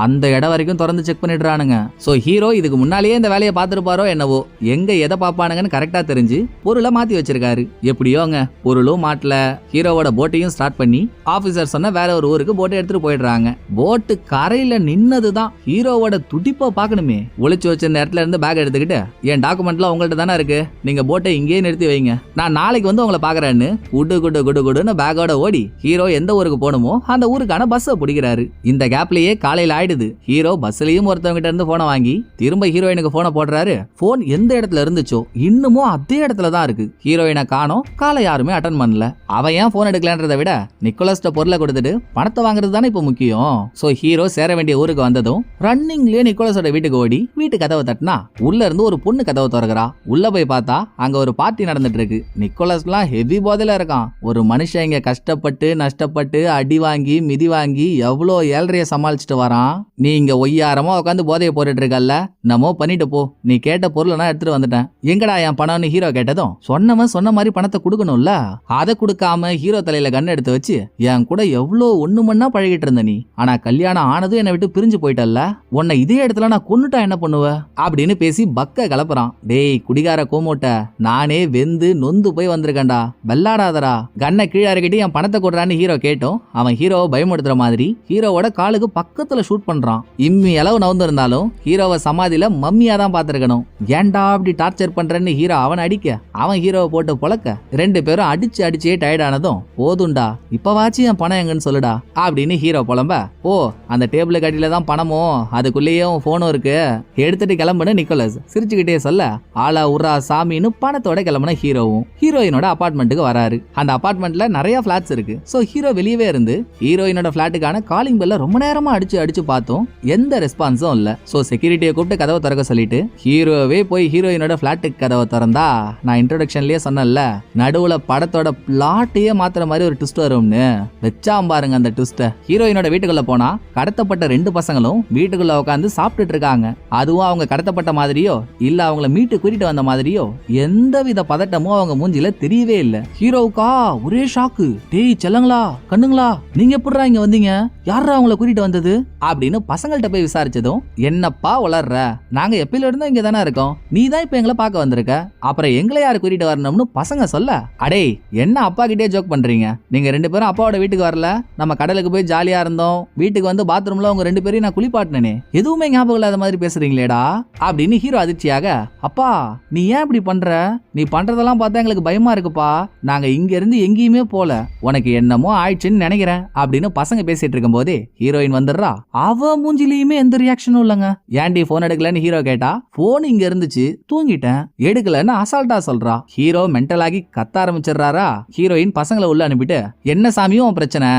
அந்த இடம் வரைக்கும் திறந்து செக் பண்ணிடுறானுங்க. சோ ஹீரோ இதுக்கு முன்னாலேயே இந்த வேலையை பார்த்திருப்பாரோ என்னவோ, எங்க எதை பாப்பானுங்கன்னு கரெக்டா தெரிஞ்சு பொருளை மாத்தி வச்சிருக்காரு. எப்படியோங்க பொருளும் மாட்டல, ஹீரோவோட போட்டையும் ஸ்டார்ட் பண்ணி ஆபீசர் சொன்ன வேற ஒரு ஊருக்கு போட்டை எடுத்துட்டு போயிடுறாங்க. போட்டு கரையில நின்னதுதான் ஹீரோவோட துடிப்பை பார்க்கணுமே. ஒளிச்சு வச்சிருந்த இடத்துல இருந்து பேக் எடுத்துக்கிட்டு, என் டாக்குமெண்ட்லாம் உங்கள்ட்ட தானே இருக்கு, நீங்க போட்டை இங்கேயே நிறுத்தி வைங்க, நான் நாளைக்கு வந்து உங்களை பாக்குறேன்னு குடு குடு குடு குடுன்னு பேக்கோட ஓடி ஹீரோ எந்த ஊருக்கு போகணுமோ அந்த ஊருக்கான பஸ்ஸை பிடிக்கிறாரு. இந்த கேப்லயே காலையில ஆயிடுது. ஹீரோ பஸ்லயும் ஒருத்தவங்க கிட்ட இருந்து போனை வாங்கி திரும்ப ஹீரோயினுக்கு போனை போடுறாரு. போன் எந்த இடத்துல இருந்துச்சோ இன்னமும் அதே இடத்துல தான் இருக்கு. ஹீரோயினை காணோம், காலை யாருமே அட்டன் பண்ணல. அவன் ஏன் போன் எடுக்கலன்றதை விட நிக்கோலஸ்ட பொருளை கொடுத்துட்டு பணத்தை வாங்குறது தானே இப்ப முக்கியம். சோ ஹீரோ சேர வேண்டிய ஊருக்கு வந்ததும் ரன்னிங்லயே நிக்கோலஸோட வீட்டுக்கு ஓடி வீட்டு கதவை தட்டினா உள்ள இருந்து ஒரு பொண்ணு கதவை திறக்கிறா. உள்ள போய் பார்த்தா அங்க ஒரு பார்ட்டி நடந்துட்டு இருக்கு. நிக்கோலஸ்லாம் ஹெவி போதையில இருக்கான். ஒரு மனுஷன் இங்க கஷ்டப்பட்டு நஷ்டப்பட்டு அடி வாங்கி மிதி வாங்கி எவ்வளோ ஏழ்றைய சமாளிச்சுட்டு வரான். நீ இங்க ஒய்யாரமா உட்காந்து போதையை போட்டுட்டு இருக்கல்ல, நம்ம பண்ணிட்டு போ, நீ கேட்ட பொருளை நான் எடுத்துட்டு வந்துட்டேன், எங்கடா என் பணம்னு ஹீரோ கேட்டதும் சொன்னவன் சொன்ன மாதிரி பணத்தை கொடுக்கணும்ல. அதை கொடுக்காம ஹீரோ தலையில கண்ணை எடுத்து வச்சு, என் கூட எவ்வளோ ஒண்ணு மண்ணா பழகிட்டு இருந்த நீ, ஆனா கல்யாணம் ஆனதும் என்னை விட்டு பிரிஞ்சு போயிட்டல்ல, உன்னை இதே இடத்துல நான் கொன்னுட்டா என்ன பண்ணுவ அப்படின்னு பேசி பக்க கலப்புறான். டேய் குடிகார கோமோட்ட, நானே வெந்து நொந்து போய் வந்திருக்கேன்டா, வெள்ளாடாதரா, கண்ணை கீழே இறக்கிட்டு என் பணத்தை கொடுறான்னு ஹீரோ கேட்டோம். அவன் ஹீரோவை பயமுடுத்துற மாதிரி ஹீரோவோட காலுக்கு பக்கத்துல ஷூட் பண்றான். இம்மி அளவு நவுந்து இருந்தாலும் ஹீரோவை சமாதியில மம்மியா தான் பாத்துருக்கணும். ஏன்டா அப்படி டார்ச்சர் பண்றேன்னு ஹீரோ அவன் அடிக்க, அவன் ஹீரோவை போட்டு பொழக்க, 2 பேரும் அடிச்சே டயர்ட் ஆனதும், போதுண்டா இப்பவாச்சும் என் பணம் எங்கன்னு சொல்லுடா அப்படின்னு ஹீரோ புலம்ப, ஓ அந்த டேபிளுக்கு அடியில தான் பணமோ, அதுக்குள்ளேயே போனும் இருக்கு, எடுத்துட்டு கிளம்புன நிக்கோலஸ் சிரிச்சுக்கிட்டே சொல்ல, ஆளா உர்ரா சாமின்னு பணத்தோட கிளம்புன ஹீரோவும் ஹீரோயினோட அபார்ட்மெண்ட்டுக்கு வராரு. அந்த அபார்ட்மெண்ட்ல நிறைய பிளாட்ஸ் இருக்கு. சோ ஹீரோ வெளியவே இருந்து ஹீரோயினோட பிளாட்டுக்கான காலிங் பெல்ல ரொம்ப நேரமா அடிச்சு பார்த்தோம், எந்த ரெஸ்பான்ஸும் இல்ல. சோ செக்யூரிட்டியை கூப்பிட்டு கதவை திறக்க சொல்லிட்டு ஹீரோவே போய் ஹீரோயினோட பிளாட்டுக்கு கதவை திறந்தா, நான் இன்ட்ரோடக்ஷன்லயே சொன்னேன்ல, நடுவுல படத்தோட பிளாட்டையே மாத்துற மாதிரி ஒரு ட்விஸ்ட் வரும்னு, வெச்சாம் பாருங்க அந்த ட்விஸ்ட. ஹீரோயினோட வீட்டுக்குள்ள போனா கடத்தப்பட்ட 2 பசங்களும் வீட்டுக்குள்ள உட்காந்து சாப்பிட்டுட்டு இருக்காங்க. அதுவும் அவங்க கடத்தப்பட்ட மாதிரியோ இல்ல அவங்கள மீட்டு கூட்டிட்டு வந்த மாதிரியோ எந்தவித பதட்டமும் அவங்க மூஞ்சில தெரியவே இல்ல. ஹீரோவுக்கா ஒரே ஷாக்கு, டேய் செல்லங்களா கண்ணுங்களா, நீங்க எப்படிடா இங்க வந்தீங்க, யாரா அவங்கள கூட்டிட்டு வந்தது அப்படின்னு பசங்கள்ட்ட போய் விசாரிச்சதும், என்னப்பா வளர்ற, நாங்க எப்பயில இருந்தா இங்க தானே இருக்கோம், நீ தான் இப்ப எங்களை பார்க்க வந்திருக்க, அப்புறம் எங்களை யாரு கூட்டிட்டு வரணும்னு பசங்க சொல்ல, அடே என்ன அப்பா கிட்டே ஜோக் பண்றீங்க, நீங்க 2 பேரும் அப்பாவோட வீட்டுக்கு வரல, நம்ம கடலுக்கு போய் ஜாலியா இருந்தோம், வீட்டுக்கு வந்து பாத்ரூம்ல உங்க 2 பேரையும் நான் குளிப்பாட்டினே, எதுவுமே ஞாபகம் இல்லாத மாதிரி பேசுறீங்களேடா அப்படின்னு ஹீரோ அதிர்ச்சியாக, அப்பா நீ ஏன் இப்படி பண்ற, நீ பண்றதெல்லாம் பார்த்தா எங்களுக்கு பயமா இருக்குப்பா, நாங்க இங்க இருந்து எங்கேயுமே போல, உனக்கு என்னமோ ஆயிடுச்சுன்னு நினைக்கிறேன் அப்படின்னு பசங்க பேசிட்டு இருக்கும் போதே ஹீரோயின் வந்துடுறா. அவ மூஞ்சிலையுமே எந்த ரியாக்ஷனும் இல்லங்க. ஏன்டி போன் எடுக்கலன்னு ஹீரோ கேட்டா, போன் இங்க இருந்துச்சு தூங்கிட்டேன் எடுக்கலன்னு அசால்ட்டா சொல்றா. ஹீரோ மென்டலாகி கத்த ஆரம்பிச்சிடுறாரா. ஹீரோயின் பசங்களை உள்ள அனுப்பிட்டு, என்ன சாமியும் பிரச்சனை,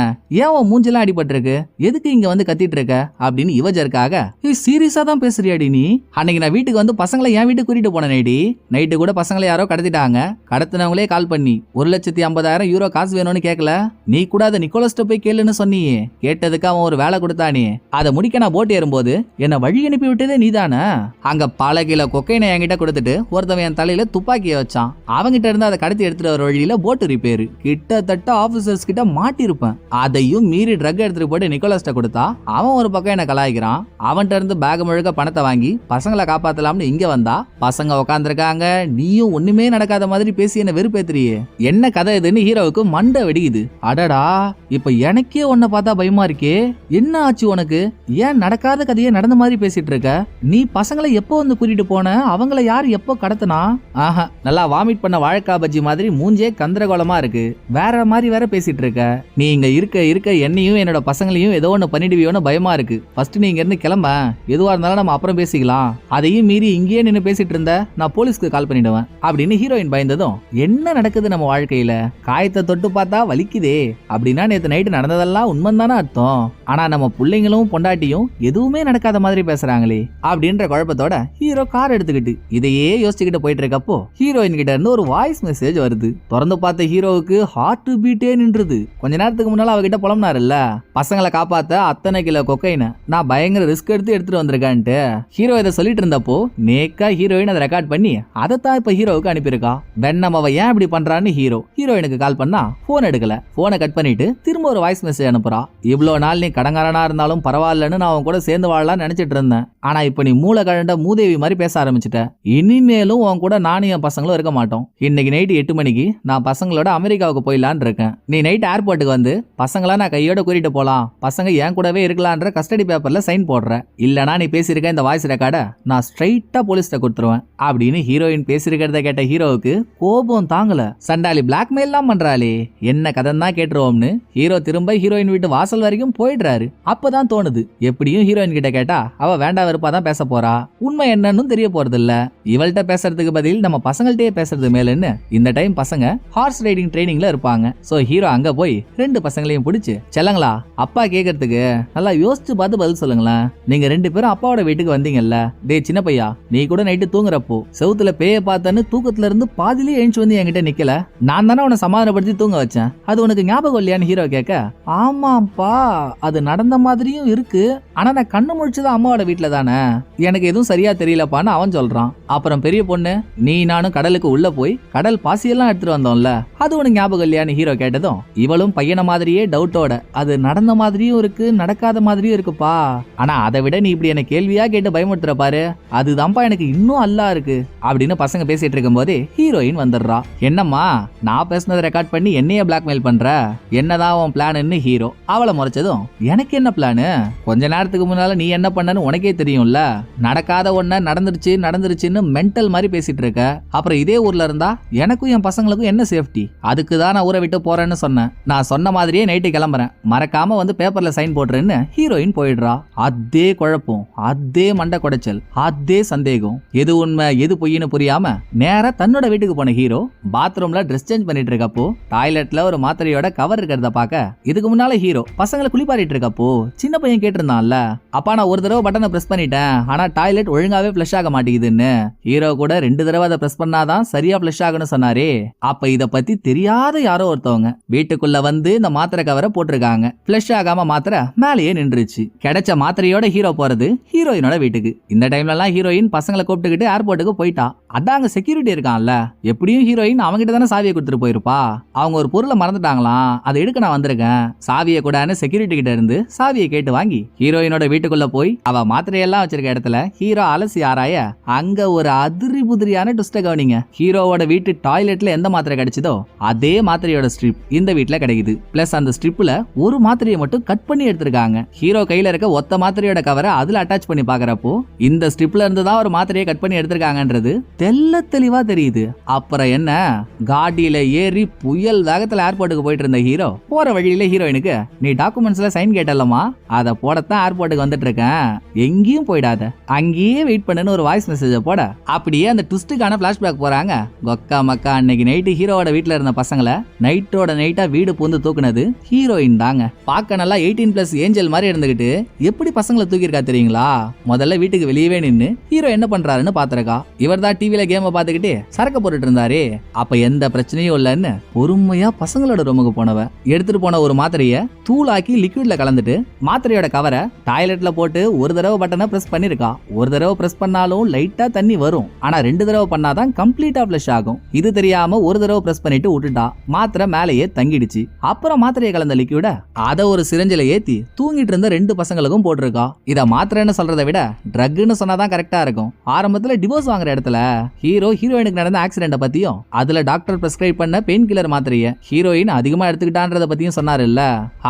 ஏன் உன் மூஞ்செல்லாம் அடிபட்டு இருக்கு, எதுக்கு இங்க வந்து கத்திட்டு இருக்க அப்படின்னு இவஜருக்காக, சீரியஸா தான் பேசுறியாடி நீ, அன்னைக்கு நான் வீட்டுக்கு வந்து பசங்களை என் வீட்டுக்கு கூட்டிட்டு போனேடி, நைட்டு கூட பசங்களை யாரோ கடத்திட்டாங்க, கடத்தினவங்களே கால் பண்ணி 1,50,000 யூரோ காசு வேணும்னு கேட்கல, நீ கூட அதை நிக்கோலஸ்ட போய் கேளுன்னு சொன்னியே, கேட்டதுக்கு அவன் ஒரு வேலை கொடுத்தானே, அதை முடிக்க நான் போட்டு ஏறும்போது என்ன வழி அனுப்பி விட்டதே நீதானே, அங்க பல கிலோ கொக்கைனை என்கிட்ட கொடுத்துட்டு ஒருத்தவன் என் தலையில துப்பாக்கியை வச்சான், அவங்கிட்ட இருந்து அதை கடத்தி எடுத்துட்டு வர வழியில போட்டு ரிப்பேரு, கிட்டத்தட்ட ஆபீசர்ஸ் கிட்ட மாட்டிருப்பேன், அதையும் மீறி ட்ரக் எடுத்துட்டு போட்டு நிக்கோலஸ்ட கொடுத்தா அவன் ஒரு பக்கம் என்ன கலாய்க்கிறான், அவன்கிட்ட இருந்து பேக் முழுக்க பணத்தை வாங்கி பசங்களை காப்பாத்தலாம்னு இங்க வந்தா பசங்க உட்காந்துருக்காங்க, நீயும் ஒண்ணுமே நடக்காத மாதிரி பேசி என்ன வெறுப்பேத்துறியே, என்ன கதை இதுன்னு ஹீரோவுக்கு மண்டை வெடிக்குது. அடடா இப்ப எனக்கே உன்னை பார்த்தா பயமா இருக்கே, என்ன ஆச்சு உனக்கு, ஏன் நடக்காத கதையே நடந்த மாதிரி பேசிட்டு இருக்க, நீ பசங்களை எப்போ வந்து கூட்டிட்டு போன, அவங்கள யார் எப்போ கடத்தினா, ஆஹா நல்லா வாமிட் பண்ண வாழைக்கா பஜ்ஜி மாதிரி மூஞ்சே கந்தரகோலமா இருக்கு, வேற மாதிரி வேற பேசிட்டு இருக்க, நீ இங்க இருக்க என்னையும் என்னோட பசங்களையும் ஏதோ ஒண்ணு பண்ணிடுவியோன்னு பயமா இருக்கு, ஃபர்ஸ்ட் நீ இங்க இருந்து கிளம்ப, எதுவா இருந்தாலும் நம்ம அப்புறம் பேசிக்கலாம், அதையும் மீறி இங்கேயே நின்னு பேசிட்டு இருந்த நான் போலீஸ்க்கு கால் கால் பண்ணிடுவேன் அப்படின்னு ஹீரோயின் பயந்ததும், என்ன நடக்குது நம்ம வாழ்க்கையில, காயத்தை தொட்டு பார்த்தா வலிக்குதே அப்படின்னா நேத்து நைட்டு நடந்ததெல்லாம் உண்மைதானே அர்த்தம். ஆனா நம்ம பிள்ளைங்களும் பொண்டாட்டியும் எதுவுமே நடக்காத மாதிரி பேசுறாங்களே அப்படின்ற குழப்பத்தோட ஹீரோ கார் எடுத்துக்கிட்டு இதையே யோசிச்சுக்கிட்டு போயிட்டு இருக்கப்போ ஹீரோயின் கிட்ட இருந்து ஒரு வாய்ஸ் மெசேஜ் வருது. திறந்து பார்த்த ஹீரோவுக்கு ஹார்ட் பீட்டே நின்றுது. கொஞ்ச நேரத்துக்கு முன்னால அவகிட்ட புலம்புனாருல்ல, பசங்களை காப்பாத்த அத்தனை கிலோ கொக்கைன நான் பயங்கர ரிஸ்க் எடுத்துட்டு வந்திருக்கான்ட்டு. ஹீரோ இதை சொல்லிட்டு இருந்தப்போ நேக்கா ஹீரோயின் அதை ரெக்கார்ட் பண்ணி அதைத்தான் இப்ப ஹீரோவுக்கு அனுப்பியிருக்கா. வெண்ணம் அவ ஏன் இப்படி பண்றான்னு ஹீரோயினுக்கு கால் பண்ணா போன் எடுக்கல. போனை கட் பண்ணிட்டு திரும்ப ஒரு வாய்ஸ் மெசேஜ் அனுப்புறா. இவ்வளவு நாள் நீ கடங்காரனா இருந்தாலும் பரவாயில்லன்னு நான் அவன் கூட சேர்ந்து வாழலாம் நினைச்சிட்டு இருந்தேன். ஆனா இப்ப நீ மூளை கழண்ட மூதேவி மாதிரி பேச ஆரம்பிச்சிட்ட. இனிமேலும் உன் கூட நானும் என் பசங்களும் இருக்க மாட்டோம். இன்னைக்கு நைட்டு 8 மணிக்கு நான் பசங்களோட அமெரிக்காவுக்கு போயிடலான்னு இருக்கேன். நீ நைட் ஏர்போர்ட்டுக்கு வந்து பசங்களா நான் கையோட கூட்டிட்டு போலாம், பசங்க என் கூடவே இருக்கலான்ற கஸ்டடி பேப்பர்ல சைன் போடுற. இல்லனா நீ பேசியிருக்க இந்த வாய்ஸ் ரெக்கார்ட நான் ஸ்ட்ரைட்டா போலீஸ்ட கொடுத்துருவேன் அப்படின்னு ஹீரோயின் பேசியிருக்கிறத கேட்ட ஹீரோவுக்கு கோபம் தாங்கல. சண்டாலி பிளாக்மெயில்லாம் பண்றாளே, என்ன கதை தான் கேட்டுருவோம்னு ஹீரோ திரும்ப ஹீரோயின் வீட்டு வாசல் வரைக்கும் போயிடுறாரு. அப்பதான் தோணுது, எப்படியும் ஹீரோயின் கிட்ட கேட்டா அவ வேண்டா வெறுப்பா தான் பேச போறா, உண்மை என்னன்னு தெரிய போறது இல்ல. இவள்கிட்ட பேசுறதுக்கு பதில் நம்ம பசங்கள்டே பேசுறது மேலுன்னு இந்த டைம் பசங்க ஹார்ஸ் ரைடிங் ட்ரைனிங்ல இருப்பாங்க. சோ ஹீரோ அங்க போய் 2 பசங்களையும் பிடிச்சு, செல்லங்களா அப்பா கேக்குறதுக்கு நல்லா யோசிச்சு பார்த்து பதில் சொல்லுங்களேன். நீங்க 2 பேரும் அப்பாவோட வீட்டுக்கு வந்தீங்கல்ல, டே சின்ன பையா நீ கூட நைட்டு தூங்குறப்போ செவுத்துல பேய பார்த்தன்னு தூக்கத்துல இருந்து பாதிலே எழுந்து வந்து என்கிட்ட நிக்கல, நான் தானே உன்னை சமாதானப்படுத்தி தூங்க வச்சேன், அது உனக்கு ஞாபகம் இல்லையான்னு ஹீரோ கேட்க, ஆமாப்பா அது நடந்த மாதிரியும் இருக்கு, ஆனா நான் கண்ணு முழிச்சுதான் அம்மாவோட வீட்டுல தானே, எனக்கு எதுவும் சரியா தெரியலப்பான்னு அவன் சொல்றான். அப்புறம் பெரிய பொண்ணு, நீ நானும் கடலுக்கு உள்ள போய் கடல் பாசியெல்லாம் எடுத்துட்டு வந்தோம்ல, அது உனக்கு ஞாபகம் இல்லையான்னு ஹீரோ கேட்டதும் இவளும் பையனை மாதிரியே டவுட்டோட, அது நடந்த மாதிரியும் இருக்கு நடக்காத மாதிரியும் இருக்குப்பா, ஆனா அதை விட நீ இப்படி என்ன கேள்வியா கேட்டு பயமுறுத்துற பாரு, அதுதான்ப்பா எனக்கு இன்னும் அல்லா இருக்கு அப்படின்னு பசங்க பேசிட்டு இருக்கும் போதே ஹீரோயின் வந்துடுறா. என்னம்மா நான் பேசினதை ரெக்கார்ட் பண்ணி என்னைய பிளாக்மெயில் பண்ற, என்னதான் உன் பிளான்னு ஹீரோ அவளை முறைச்சதும், எனக்கு என்ன பிளானு, கொஞ்ச நேரத்துக்கு முன்னால நீ என்ன பண்ணன்னு உனக்கே தெரியும்ல, நடக்காத ஒன்ன நடந்துருச்சுன்னு மென்டல் மாதிரி பேசிட்டு இருக்க, அப்புறம் இதே ஊர்ல இருந்தா எனக்கும் என் பசங்களுக்கும் என்ன சேஃப்டி, அதுக்கு தான் நான் ஊரை விட்டு போறேன்னு சொன்னேன், நான் சொன்ன மாதிரியே நைட்டு கிளம்புறேன், மறக்காம வந்து பேப்பர்ல சைன் போடுறேன்னு ஹீரோயின் போயிடுறா. அதே குழப்பம், அதே மண்டை குடைச்சல், அதே சந்தேகம், எது உண்மை எது பொய்னு புரியாம நேரா தன்னோட வீட்டுக்கு போன ஹீரோ பாத்ரூம்ல ட்ரெஸ் சேஞ்ச் பண்ணிட்டு இருக்கப்போ டாய்லெட்ல ஒரு மாத்திரையோட கவர் இருக்கிறத பாக்க, இதுக்கு முன்னால ஹீரோ பசங்களை குளிப்பாட்டிட்டு இருக்கப்போ சின்ன பையன் கேட்டிருந்தான்ல, அப்பா நான் ஒரு தடவை பட்டனை பிரஸ் பண்ணிட்டேன் ஆனா டாய்லெட் ஒழுங்காவே ஃபிளஷ் ஆக மாட்டேங்குதுன்னு, ஹீரோ கூட 2 தடவை அதை பிரஸ் பண்ணாதான் சரியா ஃபிளஷ் ஆகும்னு சொன்னாரே. அப்ப இத பத்தி தெரியாத யாரோ ஒருத்தவங்க வீட்டுக்குள்ள வந்து இந்த மாத்திரை கவரை போட்டிருக்காங்க. ஃபிளஷ் ஆகாம மாத்திரை மேலேயே நின்றுச்சு. கிடைச்ச மாத்திரையோட ஹீரோ போறது ஹீரோயினோட வீட்டுக்கு. இந்த டைம்ல எல்லாம் ஹீரோயின் பசங்களை கூப்பிட்டுக்கிட்டு ஏர்போர்ட்டுக்கு போயிட்டா. அதான் அங்க செக்யூரிட்டி இருக்கான்ல, எப்படியும் ஹீரோயின் அவங்கிட்ட தானே சாவியை கொடுத்துட்டு போயிருப்பா. அவங்க ஒரு பொருளை மறந்துட்டாங்களாம், அதை எடுக்க நான் வந்திருக்கேன், சாவியை கூடன்னு செக்யூரிட்டி கிட்ட இருந்து சாவியை கேட்டு வாங்கி ஹீரோயினோட வீட்டுக்குள்ள போய் அவ மாத்திரையெல்லாம் வச்சிருக்க இடத்துல ஹீரோ அலசி ஆராய அங்க ஒரு அதிரி புதிரியான ட்விஸ்ட கவனிங்க. ஹீரோவோட வீட்டு டாய்லெட்ல எந்த மாத்திரை கிடைச்சதோ அதே மாத்திரையோட ஸ்ட்ரிப் இந்த வீட்டுல கிடைக்குது. பிளஸ் அந்த ஸ்ட்ரிப்ல ஒரு மாத்திரையை மட்டும் கட் பண்ணி எடுத்திருக்காங்க. ஹீரோ கையில இருக்க ஒத்த மாத்திரையோட கவரை அதுல அட்டாச் பண்ணி பாக்குறப்போ இந்த ஸ்ட்ரிப்ல இருந்து தான் ஒரு மாத்திரையை கட் பண்ணி எடுத்திருக்காங்கன்றது தெல்ல தெளிவா தெரியுது. அப்புறம் என்ன, காடியில ஏறி புயல் வேகத்துல ஏர்போர்ட்டுக்கு போயிட்டு இருந்த ஹீரோ போற வழியில ஹீரோயினுக்கு, நீ டாக்குமெண்ட்ஸ்ல சைன் கேட்டல்லமா, அதை போடத்தான் ஏர்போர்ட்டுக்கு வந்துட்டு இருக்கேன், எங்கேயும் போயிடாத, அங்கேயே வெயிட் பண்ணுன்னு ஒரு வாய்ஸ் மெசேஜ் போட அப்படியே அந்த ட்விஸ்டுக்கான பிளாஷ்பேக் போறாங்க. கொக்கா மக்கா அன்னைக்கு நைட்டு ஹீரோவோட வீட்டுல இருந்த பசங்களை நைட்டோட நைட்டா வீடு பூந்து தூக்குனது ஹீரோயின் தாங்க. பார்க்க நல்லா 18+ ஏஞ்சல் மாதிரி இருந்துகிட்டு எப்படி பசங்களை தூக்கிருக்கா தெரியுங்களா. முதல்ல வீட்டுக்கு வெளியவே நின்னு ஹீரோ என்ன பண்றாருன்னு பாத்துருக்கா. இவர் தான் டிவில கேம பாத்துக்கிட்டு சரக்கு போட்டுட்டு இருந்தாரே, அப்ப எந்த பிரச்சனையும் இல்லன்னு பொறுமையா பசங்களோட ரூமுக்கு போனவ எடுத்துட்டு போன ஒரு மாத்திரைய தூளாக்கி லிக்விட்ல கலந்துட்டு மாத்திரையோட கவரை டாய்லெட்ல போட்டு ஒரு தடவை பட்டனை பிரஸ் பண்ணிருக்கா. ஒரு தடவை பிரஸ் பண்ணாலும் லைட்டா தண்ணி வரும், ஆனா 2 தடவை பண்ணாதான் கம்ப்ளீட்டா ஃபிளஷ் ஆகும். இது தெரியாம ஒரு தடவை பிரஸ் பண்ணிட்டு விட்டுட்டா, மாத்திரை மேலேயே தங்கிடுச்சு. அப்புறம் மாத்திரையை கலந்த லிக்விட அத ஒரு சிரஞ்சில ஏத்தி தூங்கிட்டு இருந்த 2 பசங்களுக்கும் போட்டிருக்கா. இத மாத்திரைன்னு சொல்றதை விட ட்ரக்னு சொன்னாதான் கரெக்டா இருக்கும். ஆரம்பத்துல டிவோர்ஸ் வாங்குற இடத்துல ஹீரோயினுக்கு நடந்த ஆக்சிடென்ட பத்தியும் அதுல டாக்டர் பிரெஸ்கிரைப் பண்ண பெயின் கில்லர் மாத்திரைய ஹீரோயின் அதிகமா எடுத்துக்கிட்டான்றத பத்தியும் சொன்னாரு இல்ல,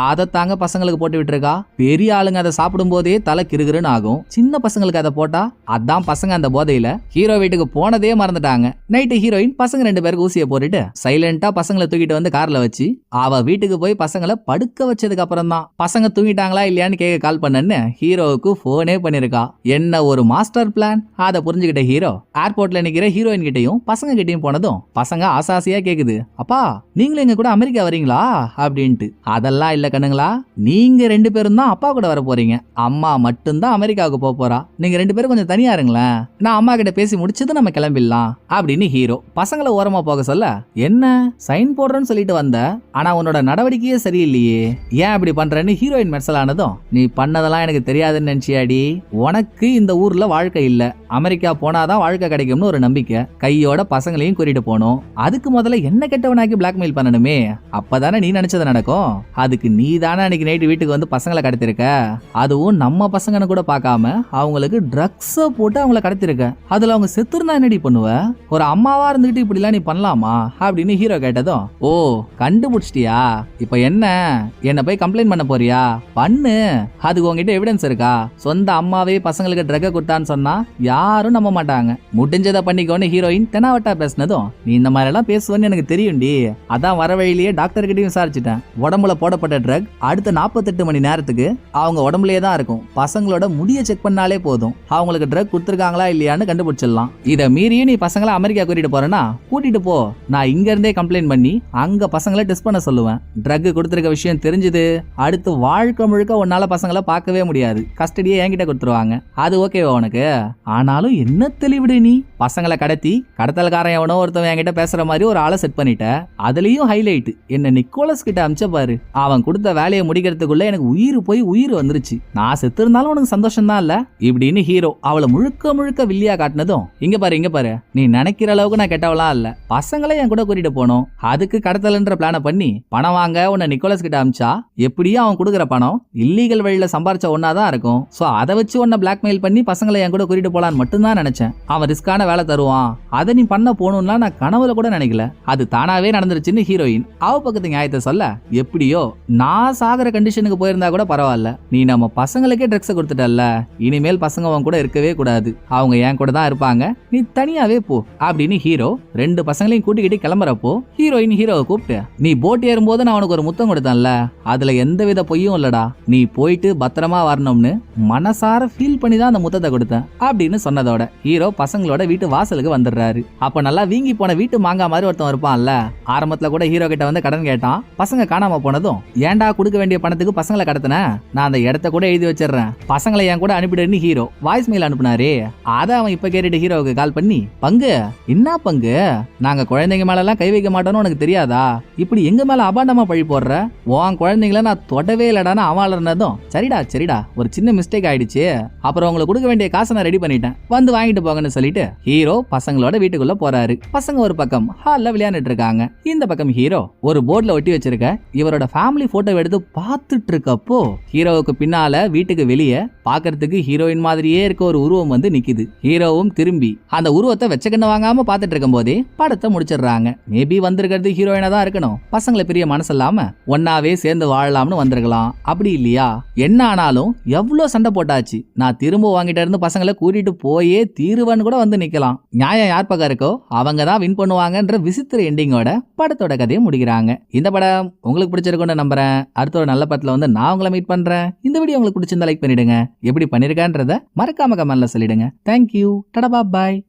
அதை தாங்க பசங்களுக்கு போட்டு விட்டுருக்கா. பெரிய ஆளுங்க அதை சாப்பிடும் போதே தலை கிருகிருன்னு ஆகும், சின்ன பசங்களுக்கு அதை போட்டா அதான் பசங்க அந்த போதையில ஹீரோ வீட்டுக்கு போனதே மறந்துட்டாங்க. நைட்டு ஹீரோயின் பசங்க 2 பேருக்கு ஊசியை போட்டுட்டு சைலண்டா பசங்களை தூக்கிட்டு வந்து கார்ல வச்சு அவ வீட்டுக்கு போய் பசங்களை படுக்க வச்சதுக்கு அப்புறம் தான் பசங்க தூங்கிட்டாங்களா இல்லையான்னு கேட்க கால் பண்ணன்னு ஹீரோவுக்கு போனே பண்ணிருக்கா. என்ன ஒரு மாஸ்டர் பிளான். அதை புரிஞ்சுக்கிட்ட ஹீரோ ஏர்போர்ட்ல பக்கத்துல நிக்கிற ஹீரோயின் கிட்டையும் பசங்க கிட்டையும் போனதும் பசங்க ஆசாசியா கேக்குது, அப்பா நீங்களும் எங்க கூட அமெரிக்கா வரீங்களா அப்படின்ட்டு. அதெல்லாம் இல்ல கண்ணுங்களா, நீங்க 2 பேரும் தான் அப்பா கூட வர போறீங்க, அம்மா மட்டும்தான் அமெரிக்காவுக்கு போறா, நீங்க 2 பேரும் கொஞ்சம் தனியா இருங்களேன், நான் அம்மா கிட்ட பேசி முடிச்சது நம்ம கிளம்பிடலாம் அப்படின்னு ஹீரோ பசங்களை ஓரமா போக சொல்ல, என்ன சைன் போடுறேன்னு சொல்லிட்டு வந்த, ஆனா உன்னோட நடவடிக்கையே சரியில்லையே, ஏன் அப்படி பண்றேன்னு ஹீரோயின் மெர்சலானதும், நீ பண்ணதெல்லாம் எனக்கு தெரியாதுன்னு நினைச்சியாடி, உனக்கு இந்த ஊர்ல வாழ்க்கை இல்ல, அமெரிக்கா போனாதான் வாழ்க்கை கிடைக்கும்னு ஒரு நம்பிக்கை, கையோட பசங்களையும் கூட்டிட்டு போனோம், அதுக்கு முதல்ல என்ன கெட்டவனாக்கி பிளாக்மெயில் பண்ணணுமே, அப்பதானே நீ நினைச்சது நடக்கும், அதுக்கு நீ தானே அன்னைக்கு நைட்டு வீட்டுக்கு வந்து பசங்களை கடத்திருக்க, அதுவும் நம்ம பசங்கன்னு கூட பார்க்காம அவங்களுக்கு ட்ரக்ஸ போட்டு அவங்கள கடத்திருக்க, அதுல அவங்க செத்துருந்தா என்னடி பண்ணுவ, ஒரு அம்மாவா இருந்துகிட்டு இப்படி எல்லாம் நீ பண்ணலாமா அப்படின்னு ஹீரோ கேட்டதும், ஓ கண்டுபிடிச்சிட்டியா, இப்ப என்ன போய் கம்ப்ளைண்ட் பண்ண போறியா, பண்ணு, அதுக்கு உங்ககிட்ட எவிடன்ஸ் இருக்கா, சொந்த அம்மாவே பசங்களுக்கு ட்ரக்க கொடுத்தான்னு சொன்னா யாரும் நம்ப மாட்டாங்க, முடிஞ்சதை பண்ணிக்கோன்னு ஹீரோயின் தெனாவட்டா பேசினதும், நீ இந்த மாதிரி எல்லாம் பேசுவேன்னு எனக்கு தெரியும்டி, அதான் வர வழியிலேயே டாக்டர் கிட்டையும் விசாரிச்சுட்டேன், உடம்புல போடப்பட்ட ட்ரக் அடுத்த 48 மணி நேரத்துக்கு அவங்க உடம்புலயே தான் இருக்கும், பசங்களோட முடிய செக் பண்ணாலே போதும் அவங்களுக்கு ட்ரக் கொடுத்துருக்காங்களா இல்லையான்னு கண்டுபிடிச்சிடலாம், இதை மீறியும் நீ பசங்களை அமெரிக்கா கூட்டிட்டு போறேன்னா கூட்டிட்டு போ, நான் இங்க இருந்தே கம்ப்ளைண்ட் பண்ணி அங்க பசங்களை டெஸ்ட் பண்ண சொல்லுவேன், ட்ரக் கொடுத்துருக்க விஷயம் தெரிஞ்சது அடுத்து வாழ்க்கை முழுக்க உன்னால பசங்களை பார்க்கவே முடியாது, கஸ்டடியை என்கிட்ட கொடுத்துருவாங்க, அது ஓகேவா உனக்கு, ஆனாலும் என்ன தெளிவிடு, நீ பசங்களை கடத்தி கடத்தல்காரன் எவனோ ஒருத்தவன் என்கிட்ட பேசுற மாதிரி ஒரு ஆளை செட் பண்ணிட்ட, அதுலயும் ஹைலைட் என்ன நிக்கோலஸ் கிட்ட அமிச்ச பாரு, அவன் கொடுத்த வேலையை முடிக்கிறதுக்குள்ள எனக்கு உயிர் போய் உயிர் வந்துருச்சு, நான் செத்து இருந்தாலும் உனக்கு சந்தோஷம் தான் இல்ல இப்படின்னு ஹீரோ அவளை முழுக்க முழுக்க வில்லியா காட்டினதும், இங்க பாரு நீ நினைக்கிற அளவுக்கு நான் கெட்டவளாம் இல்ல, பசங்களை என் கூட கூட்டிட்டு போனோம், அதுக்கு கடத்தல்ன்ற பிளான பண்ணி பணம் வாங்க உன்னை நிக்கோலஸ் கிட்ட அமிச்சா எப்படியும் அவன் கொடுக்குற பணம் இல்லீகல் வழியில சம்பாரிச்ச ஒன்னாதான் இருக்கும், சோ அதை வச்சு உன்னை பிளாக்மெயில் பண்ணி பசங்களை என் கூட கூட்டிட்டு போலான்னு மட்டும்தான் நினைச்சேன், அவன் ரிஸ்கான வேலை தருவான், அதை நீ பண்ண போகணும்னா நான் கனவுல கூட நினைக்கல, அது தானாவே நடந்துருச்சுன்னு ஹீரோயின் அவ பக்கத்து நியாயத்தை சொல்ல, எப்படியோ நான் சாகர கண்டிஷனுக்கு போயிருந்தா கூட பரவாயில்ல, நீ நம்ம பசங்களுக்கே ட்ரக்ஸ் கொடுத்துட்டல்ல, இனிமேல் பசங்க அவன் கூட இருக்கவே கூடாது, அவங்க என் கூட தான் இருப்பாங்க, நீ தனியாவே போ அப்படின்னு ஹீரோ 2 பசங்களையும் கூட்டிக்கிட்டு கிளம்புறப்போ ஹீரோயின் ஹீரோவை கூப்பிட்டு, நீ போட் ஏறும்போது நான் உனக்கு ஒரு முத்தம் கொடுத்தேன்ல, அதுல எந்தவித பொய்யும் இல்லடா, நீ போயிட்டு பத்திரமா வரணும்னு மனசார ஃபீல் பண்ணி தான் அந்த முத்தத்தை கொடுத்தேன் அப்படின்னு சொன்னதோட ஹீரோ பசங்களோட வீட்டு வாசலுக்கு வந்துடுறாரு. அப்ப நல்லா வீங்கி போன வீட்டு மாங்கா மாதிரி ஒருத்தன் இருப்பான்ல, ஆரம்பத்துல கூட ஹீரோ கிட்ட வந்து கடன் கேட்டான், பசங்க காணாம போனதும், ஏன்டா கொடுக்க வேண்டிய பணத்துக்கு பசங்களை கடத்தின, நான் அந்த இடத்த கூட எழுதி வச்சிடறேன், பசங்களை என் கூட அனுப்பிடுன்னு ஹீரோ வாய்ஸ் மெயில் அனுப்புனாரே, அதை அவன் இப்ப கேட்டுட்டு ஹீரோவுக்கு கால் பண்ணி, பங்கு என்ன பங்கு, நாங்க குழந்தைங்க மேல எல்லாம் கை வைக்க மாட்டோம்னு உனக்கு தெரியாதா, இப்படி எங்க மேல அபாண்டமா பழி போடுற, உன் குழந்தைங்கள நான் தொடவே இல்லடான்னு அவாளர்னதும், சரிடா ஒரு சின்ன மிஸ்டேக் ஆயிடுச்சு, அப்புறம் உங்களுக்கு கொடுக்க வேண்டிய காசை நான் ரெடி பண்ணிட்டேன், வந்து வாங்கிட்டு போங்கன்னு சொல்லிட்டு ஹீரோ பசங்களோட வீட்டுக்குள்ள போறாரு. பசங்க ஒரு பக்கம் ஹால்ல விளையாண்டுட்டு இருக்காங்க, இந்த பக்கம் ஹீரோ ஒரு போர்ட்ல ஒட்டி வச்சிருக்க இவரோட ஃபேமிலி போட்டோ எடுத்து பார்த்துட்டு இருக்கப்போ ஹீரோவுக்கு பின்னால வீட்டுக்கு வெளியே பாக்குறதுக்கு ஹீரோயின் மாதிரியே இருக்க ஒரு உருவம் வந்து நிக்குது. ஹீரோவும் திரும்பி அந்த உருவத்தை வெச்சக்கண்ண வாங்காம பாத்துட்டு இருக்கும் போதே படத்தை முடிச்சிடுறாங்க. மேபி வந்திருக்கிறது ஹீரோயினா தான் இருக்கணும், பசங்களை பெரிய மனசு இல்லாம ஒன்னாவே சேர்ந்து வாழலாம்னு வந்திருக்கலாம், அப்படி இல்லையா, என்ன ஆனாலும் எவ்வளவு சண்டை போட்டாச்சு, நான் திரும்ப வாங்கிட்ட இருந்து பசங்களை கூட்டிட்டு போயே தீருவன்னு கூட வந்து நிக்கலாம், நியாயம் யார் பக்கம் இருக்கோ அவங்க தான் வின் பண்ணுவாங்கன்ற விசித்திர எண்டிங்கோட படத்தோட கதையை முடிக்கிறாங்க. இந்த படம் உங்களுக்கு பிடிச்சிருக்கும்னு நம்புறேன். அடுத்த ஒரு நல்ல படத்துல வந்து நான் உங்களை மீட் பண்றேன். இந்த வீடியோ உங்களுக்கு பிடிச்சிருந்தா லைக் பண்ணிடுங்க, எப்படி பண்ணிருக்கன்றத மறக்காம கமெண்ட்ல சொல்லிடுங்க. தேங்க்யூ, டடா பாய்.